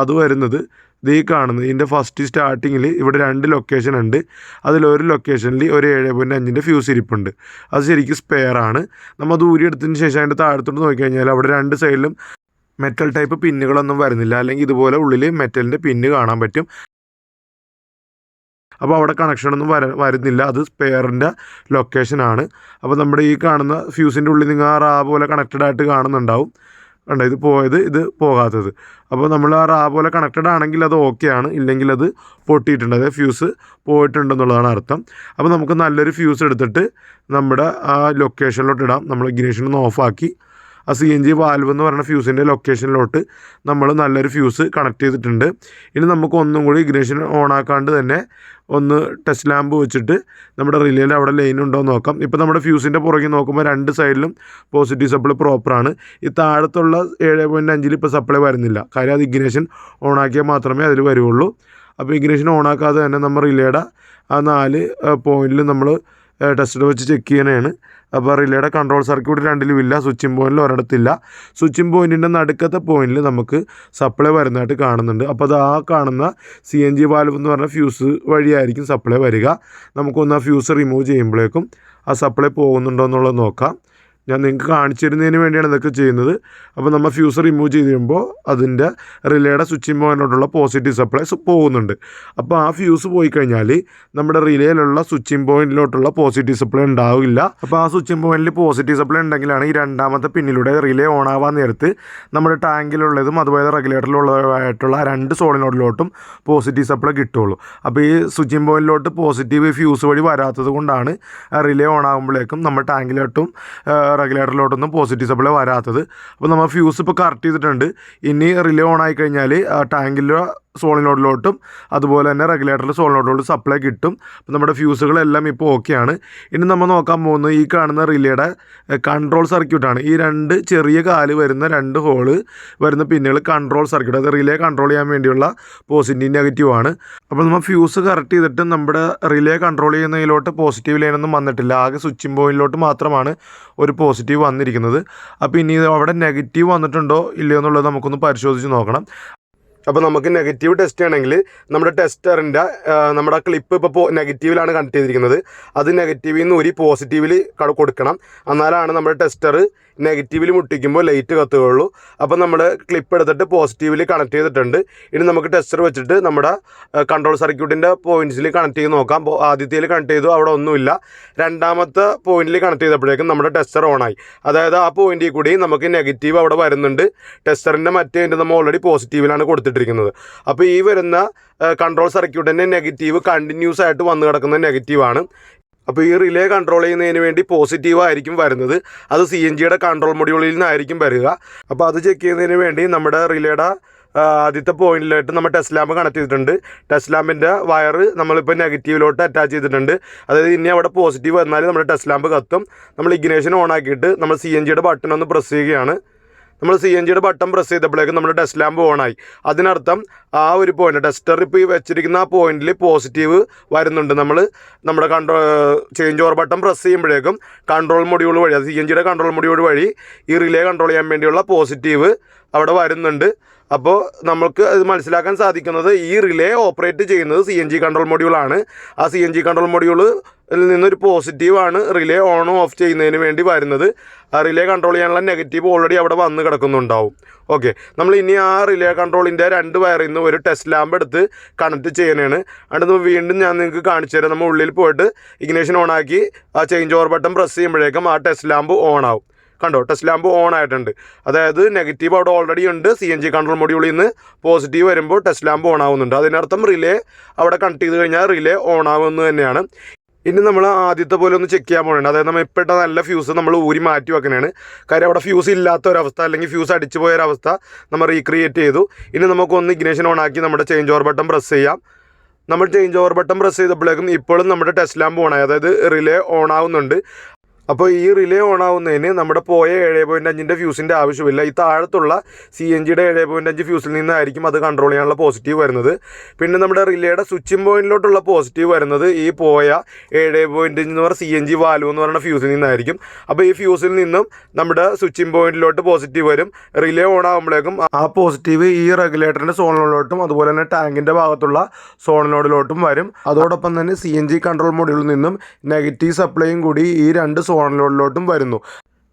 അത് വരുന്നത് ഈ കാണുന്നത് ഇതിൻ്റെ ഫസ്റ്റ് സ്റ്റാർട്ടിങ്ങിൽ ഇവിടെ 2 ലൊക്കേഷൻ ഉണ്ട്. അതിലൊരു ലൊക്കേഷനിൽ ഒരു 7.5 ഫ്യൂസ് ഇരിപ്പുണ്ട്. അത് ശരിക്കും സ്പെയറാണ്. നമ്മൾ ദൂരെ എടുത്തതിന് ശേഷം അതിൻ്റെ താഴത്തോട്ട് നോക്കിക്കഴിഞ്ഞാൽ അവിടെ 2 സൈഡിലും മെറ്റൽ ടൈപ്പ് പിന്നുകളൊന്നും വരുന്നില്ല. അല്ലെങ്കിൽ ഇതുപോലെ ഉള്ളിൽ മെറ്റലിൻ്റെ പിന്ന് കാണാൻ പറ്റും. അപ്പോൾ അവിടെ കണക്ഷനൊന്നും വരുന്നില്ല. അത് സ്പെയറിൻ്റെ ലൊക്കേഷനാണ്. അപ്പോൾ നമ്മുടെ ഈ കാണുന്ന ഫ്യൂസിൻ്റെ ഉള്ളിൽ നിങ്ങൾ ആ പോലെ കണക്റ്റഡ് ആയിട്ട് കാണുന്നുണ്ടാവും. കണ്ടോ, ഇത് പോയത്, ഇത് പോകാത്തത്. അപ്പോൾ നമ്മൾ ആ പോലെ കണക്റ്റഡ് ആണെങ്കിൽ അത് ഓക്കെയാണ്, ഇല്ലെങ്കിൽ അത് പൊട്ടിയിട്ടുണ്ട്, അതായത് ഫ്യൂസ് പോയിട്ടുണ്ടെന്നുള്ളതാണ് അർത്ഥം. അപ്പോൾ നമുക്ക് നല്ലൊരു ഫ്യൂസ് എടുത്തിട്ട് നമ്മുടെ ആ ലൊക്കേഷനിലോട്ട് ഇടാം. നമ്മൾ ഇഗ്നിഷൻ ഒന്ന് ഓഫാക്കി ആ CNG വാൽവ് എന്ന് പറയുന്ന ഫ്യൂസിൻ്റെ ലൊക്കേഷനിലോട്ട് നമ്മൾ നല്ലൊരു ഫ്യൂസ് കണക്ട് ചെയ്തിട്ടുണ്ട്. ഇനി നമുക്ക് ഒന്നും കൂടി ഇഗ്നിഷൻ ഓണാക്കാണ്ട് തന്നെ ഒന്ന് ടെസ്റ്റ് ലാമ്പ് വെച്ചിട്ട് നമ്മുടെ റിലേയിൽ അവിടെ ലൈൻ ഉണ്ടോ എന്ന് നോക്കാം. ഇപ്പോൾ നമ്മുടെ ഫ്യൂസിൻ്റെ പുറകെ നോക്കുമ്പോൾ 2 സൈഡിലും പോസിറ്റീവ് സപ്ലൈ പ്രോപ്പറാണ്. ഈ താഴത്തുള്ള 7.5 ഇപ്പോൾ സപ്ലൈ വരുന്നില്ല. കാര്യം അത് ഇഗ്നിഷൻ ഓണാക്കിയാൽ മാത്രമേ അതിൽ വരുള്ളൂ. അപ്പോൾ ഇഗ്നിഷൻ ഓണാക്കാതെ തന്നെ നമ്മൾ റിലേയുടെ ആ 4 പോയിന്റിൽ നമ്മൾ ടെസ്റ്റർ വെച്ച് ചെക്ക് ചെയ്യാനാണ്. അപ്പോൾ റിലേയുടെ കൺട്രോൾ സർക്യൂട്ട് രണ്ടിലും ഇല്ല, സ്വിച്ചിങ് പോയിന്റിൽ ഒരിടത്തില്ല. സ്വിച്ചിങ് പോയിൻറ്റിൻ്റെ നടുക്കത്തെ പോയിന്റിൽ നമുക്ക് സപ്ലൈ വരുന്നതായിട്ട് കാണുന്നുണ്ട്. അപ്പോൾ അത് ആ കാണുന്ന CNG വാൽവ് എന്ന് പറഞ്ഞ ഫ്യൂസ് വഴിയായിരിക്കും സപ്ലൈ വരിക. നമുക്കൊന്ന് ആ ഫ്യൂസ് റിമൂവ് ചെയ്യുമ്പോഴേക്കും ആ സപ്ലൈ പോകുന്നുണ്ടോ എന്നുള്ളത് നോക്കാം. ഞാൻ നിങ്ങൾക്ക് കാണിച്ചു തരുന്നതിന് വേണ്ടിയാണ് ഇതൊക്കെ ചെയ്യുന്നത്. അപ്പോൾ നമ്മൾ ഫ്യൂസ് റിമൂവ് ചെയ്ത് കഴിയുമ്പോൾ അതിൻ്റെ റിലേയുടെ സ്വിച്ചിങ് പോയിൻറ്റിലോട്ടുള്ള പോസിറ്റീവ് സപ്ലൈ പോകുന്നുണ്ട്. അപ്പോൾ ആ ഫ്യൂസ് പോയി കഴിഞ്ഞാൽ നമ്മുടെ റിലേയിലുള്ള സ്വിച്ചിങ് പോയിൻറ്റിലോട്ടുള്ള പോസിറ്റീവ് സപ്ലൈ ഉണ്ടാവില്ല. അപ്പോൾ ആ സ്വിച്ചിങ് പോയിൻറ്റിൽ പോസിറ്റീവ് സപ്ലൈ ഉണ്ടെങ്കിലാണ് ഈ രണ്ടാമത്തെ പിന്നിലൂടെ റിലേ ഓൺ ആവാൻ നേരത്ത് നമ്മുടെ ടാങ്കിലുള്ളതും അതുപോലെ റെഗുലേറ്ററിലുള്ളതായിട്ടുള്ള 2 സോളിനോഡിലോട്ടും പോസിറ്റീവ് സപ്ലൈ കിട്ടുള്ളൂ. അപ്പോൾ ഈ സ്വിച്ചിങ് പോയിൻറ്റിലോട്ട് പോസിറ്റീവ് ഫ്യൂസ് വഴി വരാത്തത് കൊണ്ടാണ് റിലേ ഓൺ ആകുമ്പോഴേക്കും നമ്മുടെ ടാങ്കിലോട്ടും റെഗുലേറ്ററിലോട്ടൊന്നും പോസിറ്റീവ് സപ്ലൈ വരാത്തത്. അപ്പോൾ നമ്മൾ ഫ്യൂസ് ഇപ്പോൾ കറക്റ്റ് ചെയ്തിട്ടുണ്ട്. ഇനി റിലേ ഓൺ ആയി കഴിഞ്ഞാൽ ടാങ്കിലെ സോളിനോഡിലോട്ടും അതുപോലെ തന്നെ റെഗുലേറ്ററിൽ സോളിനോഡിലോട്ടും സപ്ലൈ കിട്ടും. അപ്പോൾ നമ്മുടെ ഫ്യൂസുകളെല്ലാം ഇപ്പോൾ ഓക്കെയാണ്. ഇനി നമ്മൾ നോക്കാൻ പോകുന്നത് ഈ കാണുന്ന റിലേയുടെ കൺട്രോൾ സർക്യൂട്ടാണ്. ഈ 2 ചെറിയ കാല് വരുന്ന 2 ഹോള് വരുന്ന പിന്നുകൾ കൺട്രോൾ സർക്യൂട്ട്, അത് റിലേ കൺട്രോൾ ചെയ്യാൻ വേണ്ടിയുള്ള പോസിറ്റീവ് നെഗറ്റീവ് ആണ്. അപ്പോൾ നമ്മൾ ഫ്യൂസ് കറക്റ്റ് ചെയ്തിട്ട് നമ്മുടെ റിലേ കൺട്രോൾ ചെയ്യുന്നതിലോട്ട് പോസിറ്റീവ് ലൈനൊന്നും വന്നിട്ടില്ല. ആകെ സ്വിച്ചിങ് പോയിന്റിലോട്ട് മാത്രമാണ് ഒരു പോസിറ്റീവ് വന്നിരിക്കുന്നത്. അപ്പോൾ ഇനി അവിടെ നെഗറ്റീവ് വന്നിട്ടുണ്ടോ ഇല്ലയോ എന്നുള്ളത് നമുക്കൊന്ന് പരിശോധിച്ച് നോക്കണം. അപ്പോൾ നമുക്ക് നെഗറ്റീവ് ടെസ്റ്റ് ചെയ്യണമെങ്കിൽ നമ്മുടെ ടെസ്റ്ററിൻ്റെ നമ്മുടെ ക്ലിപ്പ് ഇപ്പോൾ നെഗറ്റീവിലാണ് കണക്ട് ചെയ്തിരിക്കുന്നത്. അത് നെഗറ്റീവിൽ നിന്ന് ഒരു പോസിറ്റീവിൽ കൊടുക്കണം. എന്നാലാണ് നമ്മുടെ ടെസ്റ്റർ നെഗറ്റീവിൽ മുട്ടിക്കുമ്പോൾ ലൈറ്റ് കത്തുകയുള്ളൂ. അപ്പോൾ നമ്മൾ ക്ലിപ്പ് എടുത്തിട്ട് പോസിറ്റീവിൽ കണക്ട് ചെയ്തിട്ടുണ്ട്. ഇനി നമുക്ക് ടെസ്റ്റർ വെച്ചിട്ട് നമ്മുടെ കൺട്രോൾ സർക്യൂട്ടിൻ്റെ പോയിൻറ്റ്സിൽ കണക്ട് ചെയ്ത് നോക്കാം. ആദ്യത്തേൽ കണക്ട് ചെയ്തു, അവിടെ ഒന്നുമില്ല. രണ്ടാമത്തെ പോയിന്റിൽ കണക്ട് ചെയ്തപ്പോഴേക്കും നമ്മുടെ ടെസ്റ്റർ ഓണായി. അതായത് ആ പോയിന്റിൽ കൂടി നമുക്ക് നെഗറ്റീവ് അവിടെ വരുന്നുണ്ട്. ടെസ്റ്ററിൻ്റെ മറ്റേ നമ്മൾ ഓൾറെഡി പോസിറ്റീവിലാണ് കൊടുത്തിട്ടിരിക്കുന്നത്. അപ്പോൾ ഈ വരുന്ന കൺട്രോൾ സർക്യൂട്ടിൻ്റെ നെഗറ്റീവ് കണ്ടിന്യൂസ് ആയിട്ട് വന്നു കിടക്കുന്ന നെഗറ്റീവാണ്. അപ്പോൾ ഈ റിലേ കൺട്രോൾ ചെയ്യുന്നതിന് വേണ്ടി പോസിറ്റീവ് ആയിരിക്കും വരുന്നത്. അത് CNGയുടെ കൺട്രോൾ മൊഡ്യൂളിൽ നിന്നായിരിക്കും വരിക. അപ്പോൾ അത് ചെക്ക് ചെയ്യുന്നതിന് വേണ്ടി നമ്മുടെ റിലേയുടെ ആദ്യത്തെ പോയിന്റിലായിട്ട് നമ്മൾ ടെസ്റ്റ് ലാമ്പ് കണക്ട് ചെയ്തിട്ടുണ്ട്. ടെസ്റ്റ് ലാമ്പിൻ്റെ വയർ നമ്മളിപ്പോൾ നെഗറ്റീവിലോട്ട് അറ്റാച്ച് ചെയ്തിട്ടുണ്ട്. അതായത് ഇനി അവിടെ പോസിറ്റീവ് വന്നാൽ നമ്മുടെ ടെസ്റ്റ് ലാമ്പ് കത്തും. നമ്മൾ ഇഗ്നേഷൻ ഓൺ ആക്കിയിട്ട് നമ്മൾ CNGയുടെ ബട്ടൺ ഒന്ന് പ്രസ് ചെയ്യുകയാണ്. നമ്മൾ CNGയുടെ ബട്ടൺ പ്രസ് ചെയ്തപ്പോഴേക്കും നമ്മുടെ ടെസ്റ്റ് ലാമ്പ് ഓണായി. അതിനർത്ഥം ആ ഒരു പോയിന്റ് ടെസ്റ്റർ ഇപ്പോൾ ഈ വെച്ചിരിക്കുന്ന ആ പോയിന്റിൽ പോസിറ്റീവ് വരുന്നുണ്ട്. നമ്മുടെ ചേഞ്ച് ഓവർ ബട്ടൺ പ്രസ് ചെയ്യുമ്പോഴേക്കും കൺട്രോൾ മൊഡ്യൂൾ വഴി, അത് CNGയുടെ കൺട്രോൾ മൊഡ്യൂൾ വഴി ഈ റിലേ കൺട്രോൾ ചെയ്യാൻ വേണ്ടിയുള്ള പോസിറ്റീവ് അവിടെ വരുന്നുണ്ട്. അപ്പോൾ നമുക്ക് അത് മനസ്സിലാക്കാൻ സാധിക്കുന്നത് ഈ റിലേ ഓപ്പറേറ്റ് ചെയ്യുന്നത് CNG കൺട്രോൾ മൊഡ്യൂളാണ്. ആ CNG കൺട്രോൾ മൊഡ്യൂളിൽ നിന്നൊരു പോസിറ്റീവാണ് റിലേ ഓൺ ഓഫ് ചെയ്യുന്നതിന് വേണ്ടി വരുന്നത്. ആ റിലേ കൺട്രോൾ ചെയ്യാനുള്ള നെഗറ്റീവ് ഓൾറെഡി അവിടെ വന്ന് കിടക്കുന്നുണ്ടാവും. ഓക്കെ, നമ്മൾ ഇനി ആ റിലേ കൺട്രോളിൻ്റെ 2 വയറിൽ നിന്ന് ഒരു ടെസ്റ്റ് ലാമ്പ് എടുത്ത് കണക്ട് ചെയ്യാനാണ്. അടുത്ത് വീണ്ടും ഞാൻ നിങ്ങൾക്ക് കാണിച്ചു തരാം. നമ്മൾ ഉള്ളിൽ പോയിട്ട് ഇഗ്നേഷൻ ഓണാക്കി ആ ചേഞ്ച് ഓവർ ബട്ടൺ പ്രസ് ചെയ്യുമ്പോഴേക്കും ആ ടെസ്റ്റ് ലാമ്പ് ഓൺ ആവും. കണ്ടോ, ടെസ്റ്റ് ലാമ്പ് ഓൺ ആയിട്ടുണ്ട്. അതായത് നെഗറ്റീവ് അവിടെ ഓൾറെഡി ഉണ്ട്. CNG കൺട്രോൾ മൊഡ്യൂളിൽ നിന്ന് പോസിറ്റീവ് വരുമ്പോൾ ടെസ്റ്റ് ലാമ്പ് ഓൺ ആവുന്നുണ്ട്. അതിനർത്ഥം റിലേ അവിടെ കണക്ട് ചെയ്ത് കഴിഞ്ഞാൽ റിലേ ഓൺ ആവുമെന്ന് തന്നെയാണ്. ഇനി നമ്മൾ ആദ്യത്തെ പോലെ ഒന്ന് ചെക്ക് ചെയ്യാൻ പോകുന്നുണ്ട്. അതായത് നമ്മൾ ഇപ്പോൾ ഇട്ട നല്ല ഫ്യൂസ് നമ്മൾ ഊരി മാറ്റി വെക്കുന്നതാണ്. കാര്യം അവിടെ ഫ്യൂസ് ഇല്ലാത്ത ഒരവസ്ഥ, അല്ലെങ്കിൽ ഫ്യൂസ് അടിച്ചു പോയൊരവസ്ഥ നമ്മൾ റീക്രിയേറ്റ് ചെയ്തു. ഇനി നമുക്കൊന്ന് ഇഗ്നേഷൻ ഓൺ ആക്കി നമ്മുടെ ചേഞ്ച് ഓവർ ബട്ടൺ പ്രസ് ചെയ്യാം. നമ്മൾ ചേഞ്ച് ഓവർ ബട്ടൺ പ്രസ് ചെയ്തപ്പോഴേക്കും ഇപ്പോഴും നമ്മുടെ ടെസ്റ്റ് ലാമ്പ് ഓണായി. അതായത് റിലേ ഓൺ ആവുന്നുണ്ട്. അപ്പോൾ ഈ റിലേ ഓൺ ആവുന്നതിന് നമ്മുടെ പോയ 7.5 ഫ്യൂസിൻ്റെ ആവശ്യമില്ല. ഈ താഴത്തുള്ള CNGയുടെ 7.5 ഫ്യൂസിൽ നിന്നായിരിക്കും അത് കൺട്രോൾ ചെയ്യാനുള്ള പോസിറ്റീവ് വരുന്നത്. പിന്നെ നമ്മുടെ റിലേയുടെ സ്വിച്ചിങ് പോയിന്റിലോട്ടുള്ള പോസിറ്റീവ് വരുന്നത് ഈ പോയ 7.5 എന്ന് പറഞ്ഞ CNG വാൽവ് എന്ന് പറയുന്ന ഫ്യൂസിൽ നിന്നായിരിക്കും. അപ്പോൾ ഈ ഫ്യൂസിൽ നിന്നും നമ്മുടെ സ്വിച്ചിങ് പോയിന്റിലോട്ട് പോസിറ്റീവ് വരും. റിലേ ഓൺ ആകുമ്പോഴേക്കും ആ പോസിറ്റീവ് ഈ റെഗുലേറ്ററിൻ്റെ സോളിനോഡിലോട്ടും അതുപോലെ തന്നെ ടാങ്കിൻ്റെ ഭാഗത്തുള്ള സോളിനോഡിലോട്ടും വരും. അതോടൊപ്പം തന്നെ CNG കൺട്രോൾ മൊഡ്യൂളിൽ നിന്നും നെഗറ്റീവ് സപ്ലൈയും കൂടി ഈ 2 സോളിനോഡിലോട്ടും വരുന്നു.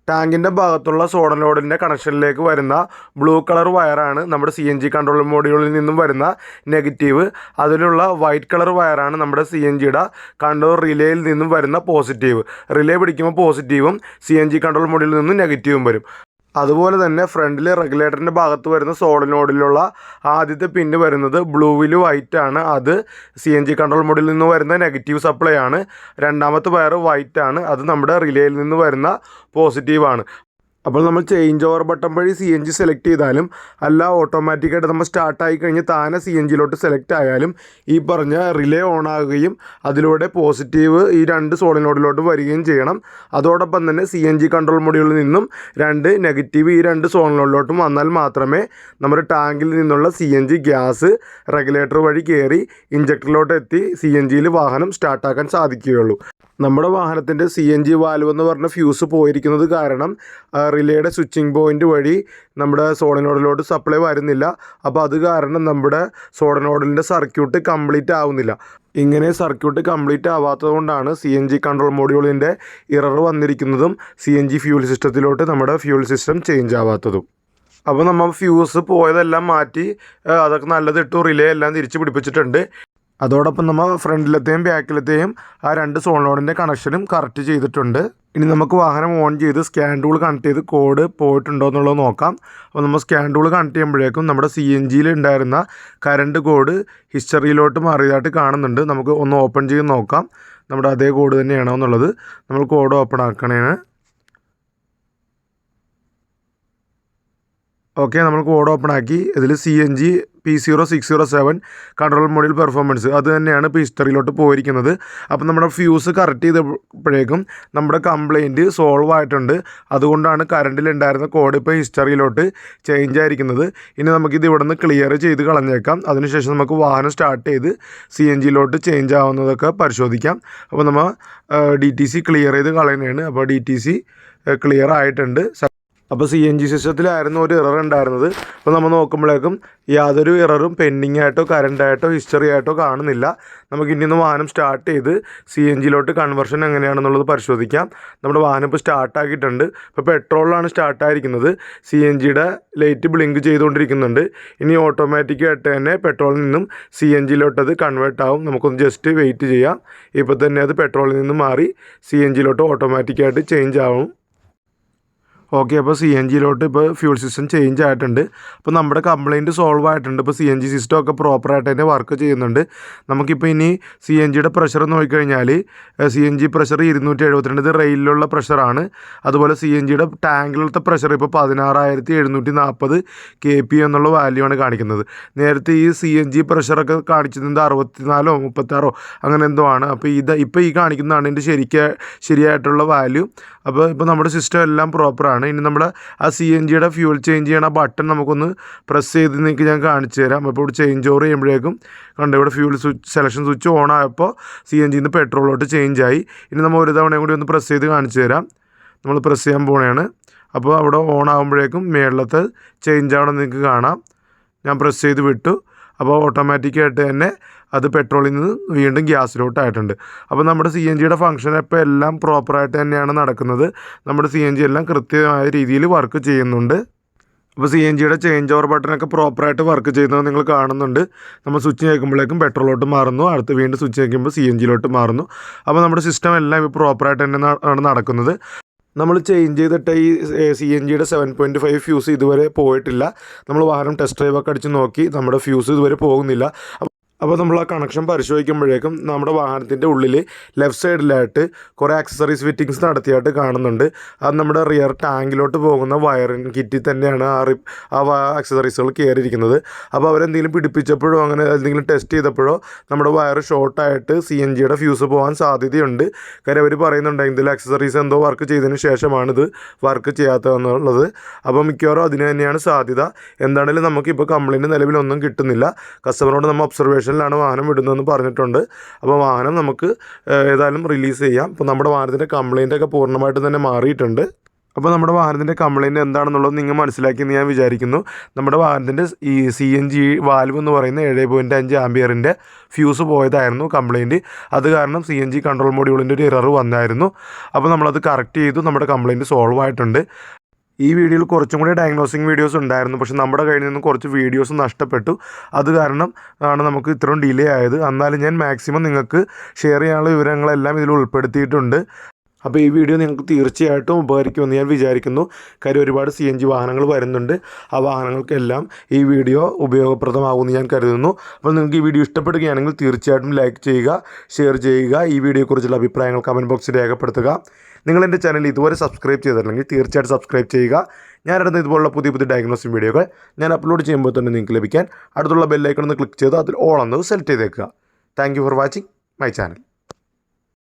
ടാങ്കിൻ്റെ ഭാഗത്തുള്ള സോളിനോഡിൻ്റെ കണക്ഷനിലേക്ക് വരുന്ന ബ്ലൂ കളർ വയറാണ് നമ്മുടെ CNG കൺട്രോൾ മൊഡ്യൂളിൽ നിന്നും വരുന്ന നെഗറ്റീവ്. അതിലുള്ള വൈറ്റ് കളർ വയറാണ് നമ്മുടെ CNGയുടെ കൺട്രോൾ റിലേയിൽ നിന്നും വരുന്ന പോസിറ്റീവ്. റിലേ പിടിക്കുമ്പോൾ പോസിറ്റീവും CNG കൺട്രോൾ മൊഡ്യൂളിൽ നിന്നും നെഗറ്റീവും വരും. അതുപോലെ തന്നെ ഫ്രണ്ടിൽ റെഗുലേറ്ററിൻ്റെ ഭാഗത്ത് വരുന്ന സോളിനോഡിലുള്ള ആദ്യത്തെ പിന്ന് വരുന്നത് ബ്ലൂവിൽ വൈറ്റ് ആണ്. അത് CNG കൺട്രോൾ മോഡിൽ നിന്ന് വരുന്ന നെഗറ്റീവ് സപ്ലൈ ആണ്. രണ്ടാമത്തെ വയർ വൈറ്റ് ആണ്. അത് നമ്മുടെ റിലേയിൽ നിന്ന് വരുന്ന പോസിറ്റീവാണ്. അപ്പോൾ നമ്മൾ ചേഞ്ച് ഓവർ ബട്ടൺ വഴി CNG സെലക്ട് ചെയ്താലും അല്ല ഓട്ടോമാറ്റിക്കായിട്ട് നമ്മൾ സ്റ്റാർട്ടായി കഴിഞ്ഞ് താനെ CNGയിലോട്ട് സെലക്ട് ആയാലും ഈ പറഞ്ഞ റിലേ ഓൺ ആകുകയും അതിലൂടെ പോസിറ്റീവ് ഈ 2 സോളിനോഡിലോട്ട് വരികയും ചെയ്യണം. അതോടൊപ്പം തന്നെ CNG കൺട്രോൾ മൊഡ്യൂളിൽ നിന്നും 2 നെഗറ്റീവ് ഈ 2 സോളിനോഡിലോട്ടും വന്നാൽ മാത്രമേ നമ്മുടെ ടാങ്കിൽ നിന്നുള്ള CNG ഗ്യാസ് റെഗുലേറ്റർ വഴി കയറി ഇഞ്ചക്ടറിലോട്ട് എത്തി CNGയിൽ വാഹനം സ്റ്റാർട്ടാക്കാൻ സാധിക്കുകയുള്ളൂ. നമ്മുടെ വാഹനത്തിൻ്റെ CNG വാൽവ് എന്ന് പറഞ്ഞ ഫ്യൂസ് പോയിരിക്കുന്നത് കാരണം റിലേയുടെ സ്വിച്ചിങ് പോയിൻ്റ് വഴി നമ്മുടെ സോളിനോഡിലോട്ട് സപ്ലൈ വരുന്നില്ല. അപ്പോൾ അത് കാരണം നമ്മുടെ സോളിനോഡിൻ്റെ സർക്യൂട്ട് കംപ്ലീറ്റ് ആവുന്നില്ല. ഇങ്ങനെ സർക്യൂട്ട് കംപ്ലീറ്റ് ആവാത്തത് കൊണ്ടാണ് CNG കൺട്രോൾ മൊഡ്യൂളിൻ്റെ ഇറർ വന്നിരിക്കുന്നതും CNG ഫ്യൂൽ സിസ്റ്റത്തിലോട്ട് നമ്മുടെ ഫ്യൂൽ സിസ്റ്റം ചേഞ്ച് ആവാത്തതും. അപ്പോൾ നമ്മൾ ഫ്യൂസ് പോയതെല്ലാം മാറ്റി അതൊക്കെ നല്ലതിട്ടു, റിലേ എല്ലാം തിരിച്ച് പിടിപ്പിച്ചിട്ടുണ്ട്. അതോടൊപ്പം നമ്മൾ ഫ്രണ്ടിലത്തെയും ബാക്കിലത്തെയും ആ 2 സോളിനോഡിൻ്റെ കണക്ഷനും കറക്റ്റ് ചെയ്തിട്ടുണ്ട്. ഇനി നമുക്ക് വാഹനം ഓൺ ചെയ്ത് സ്കാൻ ടൂൾ കണക്ട് ചെയ്ത് കോഡ് പോയിട്ടുണ്ടോ എന്നുള്ളത് നോക്കാം. അപ്പോൾ നമ്മൾ സ്കാൻ ടൂൾ കണക്ട് ചെയ്യുമ്പോഴേക്കും നമ്മുടെ CNGയിൽ ഉണ്ടായിരുന്ന കറണ്ട് കോഡ് ഹിസ്റ്ററിയിലോട്ട് മാറിയതായിട്ട് കാണുന്നുണ്ട്. നമുക്ക് ഒന്ന് ഓപ്പൺ ചെയ്ത് നോക്കാം നമ്മുടെ അതേ കോഡ് തന്നെയാണോ എന്നുള്ളത്. നമ്മൾ കോഡ് ഓപ്പൺ ആക്കണേന്. ഓക്കെ, നമ്മൾ കോഡ് ഓപ്പൺ ആക്കി. ഇതിൽ CNG P0607 control module performance അത് തന്നെയാണ് ഇപ്പോൾ ഹിസ്റ്ററിയിലോട്ട് പോയിരിക്കുന്നത്. അപ്പോൾ നമ്മുടെ ഫ്യൂസ് കറക്റ്റ് ചെയ്തപ്പോഴേക്കും നമ്മുടെ കംപ്ലയിൻറ്റ് സോൾവ് ആയിട്ടുണ്ട്. അതുകൊണ്ടാണ് കറണ്ടിലുണ്ടായിരുന്ന കോഡ് ഇപ്പോൾ ഹിസ്റ്ററിയിലോട്ട് ചേഞ്ച് ആയിരിക്കുന്നത്. ഇനി നമുക്കിത് ഇവിടെ നിന്ന് ക്ലിയർ ചെയ്ത് കളഞ്ഞേക്കാം. അതിനുശേഷം നമുക്ക് വാഹനം സ്റ്റാർട്ട് ചെയ്ത് CNGയിലോട്ട് ചേഞ്ച് ആവുന്നതൊക്കെ പരിശോധിക്കാം. അപ്പോൾ നമ്മൾ DTC ക്ലിയർ ചെയ്ത് കളയുന്നതാണ്. അപ്പോൾ DTC ക്ലിയർ ആയിട്ടുണ്ട്. അപ്പോൾ CNG സിസ്റ്റത്തിലായിരുന്നു ഒരു എറർ ഉണ്ടായിരുന്നത്. അപ്പോൾ നമ്മൾ നോക്കുമ്പോഴേക്കും യാതൊരു എററും പെൻഡിങ് ആയിട്ടോ കറണ്ടായിട്ടോ ഹിസ്റ്ററി ആയിട്ടോ കാണുന്നില്ല. നമുക്ക് ഇനി ഒന്ന് വാഹനം സ്റ്റാർട്ട് ചെയ്ത് CNGയിലോട്ട് കൺവേർഷൻ എങ്ങനെയാണെന്നുള്ളത് പരിശോധിക്കാം. നമ്മുടെ വാഹനം ഇപ്പോൾ സ്റ്റാർട്ടാക്കിയിട്ടുണ്ട്. ഇപ്പോൾ പെട്രോളിലാണ് സ്റ്റാർട്ടായിരിക്കുന്നത്. CNGയുടെ ലൈറ്റ് ബ്ലിങ്ക് ചെയ്തുകൊണ്ടിരിക്കുന്നുണ്ട്. ഇനി ഓട്ടോമാറ്റിക്കായിട്ട് തന്നെ പെട്രോളിൽ നിന്നും CNGയിലോട്ട് അത് കൺവേർട്ട് ആവും. നമുക്കൊന്ന് ജസ്റ്റ് വെയിറ്റ് ചെയ്യാം. ഇപ്പോൾ തന്നെ അത് പെട്രോളിൽ നിന്ന് മാറി CNGയിലോട്ട് ഓട്ടോമാറ്റിക്കായിട്ട് ചേഞ്ച് ആവും. ഓക്കെ, അപ്പോൾ CNGയിലോട്ട് ഇപ്പോൾ ഫ്യൂൾ സിസ്റ്റം ചേഞ്ച് ആയിട്ടുണ്ട്. അപ്പോൾ നമ്മുടെ കംപ്ലയിൻറ്റ് സോൾവ് ആയിട്ടുണ്ട്. ഇപ്പോൾ CNG സിസ്റ്റം ഒക്കെ പ്രോപ്പറായിട്ട് തന്നെ വർക്ക് ചെയ്യുന്നുണ്ട്. നമുക്കിപ്പോൾ ഇനി CNGയുടെ പ്രഷർ നോക്കിക്കഴിഞ്ഞാൽ CNG പ്രഷർ 272. ഇത് റെയിലിലുള്ള പ്രഷറാണ്. അതുപോലെ CNGയുടെ ടാങ്കിലത്തെ പ്രഷർ ഇപ്പോൾ 16,740 kP എന്നുള്ള വാല്യൂ ആണ് കാണിക്കുന്നത്. നേരത്തെ ഈ CNG പ്രഷറൊക്കെ കാണിച്ചിരുന്നത് 64 36 അങ്ങനെ എന്തോ ആണ്. അപ്പോൾ ഇപ്പോൾ ഈ കാണിക്കുന്നതാണ് ഇതിൻ്റെ ശരിയായിട്ടുള്ള വാല്യൂ. അപ്പോൾ നമ്മുടെ സിസ്റ്റം എല്ലാം പ്രോപ്പറാണ്. ഇനി നമ്മൾ ആ CNGയുടെ ഫ്യൂൽ ചേഞ്ച് ചെയ്യണ ബട്ടൺ നമുക്കൊന്ന് പ്രസ് ചെയ്ത് നിങ്ങൾക്ക് ഞാൻ കാണിച്ചു തരാം. അപ്പോൾ ഇവിടെ ചേഞ്ച് ഓവർ ചെയ്യുമ്പോഴേക്കും കണ്ട് ഇവിടെ ഫ്യൂൽ സെലക്ഷൻ സ്വിച്ച് ഓൺ ആയപ്പോൾ CNGയിൽ നിന്ന് പെട്രോളിലോട്ട് ചേഞ്ച് ആയി. ഇനി നമ്മൾ ഒരു തവണയും കൂടി ഒന്ന് പ്രസ് ചെയ്ത് കാണിച്ചു തരാം. നമ്മൾ പ്രസ് ചെയ്യാൻ പോവുകയാണ്. അപ്പോൾ അവിടെ ഓൺ ആകുമ്പോഴേക്കും മേളിലത്തെ ചേഞ്ച് ആവണമെന്ന് നിങ്ങൾക്ക് കാണാം. ഞാൻ പ്രസ് ചെയ്ത് വിട്ടു. അപ്പോൾ ഓട്ടോമാറ്റിക്കായിട്ട് തന്നെ അത് പെട്രോളിൽ നിന്ന് വീണ്ടും ഗ്യാസിലോട്ടായിട്ടുണ്ട്. അപ്പോൾ നമ്മുടെ CNGയുടെ ഫംഗ്ഷൻ ഇപ്പോൾ എല്ലാം പ്രോപ്പറായിട്ട് തന്നെയാണ് നടക്കുന്നത്. നമ്മുടെ CNG എല്ലാം കൃത്യമായ രീതിയിൽ വർക്ക് ചെയ്യുന്നുണ്ട്. അപ്പോൾ CNGയുടെ ചേഞ്ച് ഓവർ ബട്ടനൊക്കെ പ്രോപ്പറായിട്ട് വർക്ക് ചെയ്യുന്നത് നിങ്ങൾ കാണുന്നുണ്ട്. നമ്മൾ സ്വിച്ച് ഞെക്കുമ്പോഴേക്കും പെട്രോളിലോട്ട് മാറുന്നു. അടുത്ത് വീണ്ടും സ്വിച്ച് ഞെക്കുമ്പോൾ CNGയിലോട്ട് മാറുന്നു. അപ്പോൾ നമ്മുടെ സിസ്റ്റം എല്ലാം ഇപ്പോൾ പ്രോപ്പറായിട്ട് തന്നെ ആണ് നടക്കുന്നത്. നമ്മൾ ചേഞ്ച് ചെയ്തിട്ട് ഈ CNGയുടെ 7.5 ഫ്യൂസ് ഇതുവരെ പോയിട്ടില്ല. നമ്മൾ വാഹനം ടെസ്റ്റ് ഡ്രൈവൊക്കെ അടിച്ച് നോക്കി നമ്മുടെ ഫ്യൂസ് ഇതുവരെ പോകുന്നില്ല. അപ്പോൾ നമ്മൾ ആ കണക്ഷൻ പരിശോധിക്കുമ്പോഴേക്കും നമ്മുടെ വാഹനത്തിൻ്റെ ഉള്ളിൽ ലെഫ്റ്റ് സൈഡിലായിട്ട് കുറേ ആക്സസറീസ് ഫിറ്റിങ്സ് നടത്തിയായിട്ട് കാണുന്നുണ്ട്. അത് നമ്മുടെ റിയർ ടാങ്കിലോട്ട് പോകുന്ന വയറിംഗ് കിറ്റിൽ തന്നെയാണ് ആ ആക്സസറീസുകൾ കയറിയിരിക്കുന്നത്. അപ്പോൾ അവരെന്തെങ്കിലും പിടിപ്പിച്ചപ്പോഴോ അങ്ങനെ എന്തെങ്കിലും ടെസ്റ്റ് ചെയ്തപ്പോഴോ നമ്മുടെ വയർ ഷോർട്ടായിട്ട് CNGയുടെ ഫ്യൂസ് പോകാൻ സാധ്യതയുണ്ട്. കാര്യം അവർ പറയുന്നുണ്ട് എന്തെങ്കിലും ആക്സസറീസ് എന്തോ വർക്ക് ചെയ്തതിന് ശേഷമാണിത് വർക്ക് ചെയ്യാത്തതെന്നുള്ളത്. അപ്പോൾ മിക്കവാറും അതിന് തന്നെയാണ് സാധ്യത. എന്താണെങ്കിലും നമുക്കിപ്പോൾ കംപ്ലയിൻറ്റ് നിലവിലൊന്നും കിട്ടുന്നില്ല. കസ്റ്റമറോട് നമ്മൾ ഒബ്സർവേഷനിലാണ് വാഹനം വിടുന്നതെന്ന് പറഞ്ഞിട്ടുണ്ട്. അപ്പോൾ വാഹനം നമുക്ക് ഏതായാലും റിലീസ് ചെയ്യാം. അപ്പോൾ നമ്മുടെ വാഹനത്തിൻ്റെ കംപ്ലയിൻ്റൊക്കെ പൂർണ്ണമായിട്ട് തന്നെ മാറിയിട്ടുണ്ട്. അപ്പോൾ നമ്മുടെ വാഹനത്തിൻ്റെ കംപ്ലയിൻറ്റ് എന്താണെന്നുള്ളത് നിങ്ങൾ മനസ്സിലാക്കിയെന്ന് ഞാൻ വിചാരിക്കുന്നു. നമ്മുടെ വാഹനത്തിൻ്റെ ഈ CNG വാൽവ് എന്ന് പറയുന്ന 7.5 ആംപിയറിൻ്റെ ഫ്യൂസ് പോയതായിരുന്നു കംപ്ലയിൻറ്റ്. അത് കാരണം CNG കൺട്രോൾ മൊഡ്യൂളിൻ്റെ ഒരു എറർ വന്നായിരുന്നു. അപ്പോൾ നമ്മളത് കറക്റ്റ് ചെയ്തു. നമ്മുടെ കംപ്ലയിൻറ്റ് സോൾവ് ആയിട്ടുണ്ട്. ഈ വീഡിയോയിൽ കുറച്ചും കൂടി ഡയഗ്നോസിങ് വീഡിയോസ് ഉണ്ടായിരുന്നു. പക്ഷേ നമ്മുടെ കയ്യിൽ നിന്നും കുറച്ച് വീഡിയോസ് നഷ്ടപ്പെട്ടു. അത് കാരണം ആണ് നമുക്ക് ഇത്രയും ഡിലേ ആയത്. എന്നാലും ഞാൻ മാക്സിമം നിങ്ങൾക്ക് ഷെയർ ചെയ്യാനുള്ള വിവരങ്ങളെല്ലാം ഇതിൽ ഉൾപ്പെടുത്തിയിട്ടുണ്ട്. അപ്പോൾ ഈ വീഡിയോ നിങ്ങൾക്ക് തീർച്ചയായിട്ടും ഉപകരിക്കുമെന്ന് ഞാൻ വിചാരിക്കുന്നു. കാര്യം ഒരുപാട് CNG വാഹനങ്ങൾ വരുന്നുണ്ട്. ആ വാഹനങ്ങൾക്കെല്ലാം ഈ വീഡിയോ ഉപയോഗപ്രദമാകുമെന്ന് ഞാൻ കരുതുന്നു. അപ്പോൾ നിങ്ങൾക്ക് ഈ വീഡിയോ ഇഷ്ടപ്പെടുകയാണെങ്കിൽ തീർച്ചയായിട്ടും ലൈക്ക് ചെയ്യുക, ഷെയർ ചെയ്യുക. ഈ വീഡിയോയെക്കുറിച്ചുള്ള അഭിപ്രായങ്ങൾ കമൻറ്റ് ബോക്സിൽ രേഖപ്പെടുത്തുക. നിങ്ങൾ എൻ്റെ ചാനൽ ഇതുവരെ സബ്സ്ക്രൈബ് ചെയ്തിട്ടില്ലെങ്കിൽ തീർച്ചയായിട്ടും സബ്സ്ക്രൈബ് ചെയ്യുക. ഞാനിടുന്ന ഇതുപോലുള്ള പുതിയ ഡയഗ്നോസിക് വീഡിയോകൾ ഞാൻ അപ്ലോഡ് ചെയ്യുമ്പോൾ തന്നെ നിങ്ങൾക്ക് ലഭിക്കാൻ അടുത്തുള്ള ബെല്ലൈക്കൺ ഒന്ന് ക്ലിക്ക് ചെയ്ത് അതിൽ ഓൾ എന്ന് സെലക്ട് ചെയ്തേക്കുക. Thank you for watching my channel.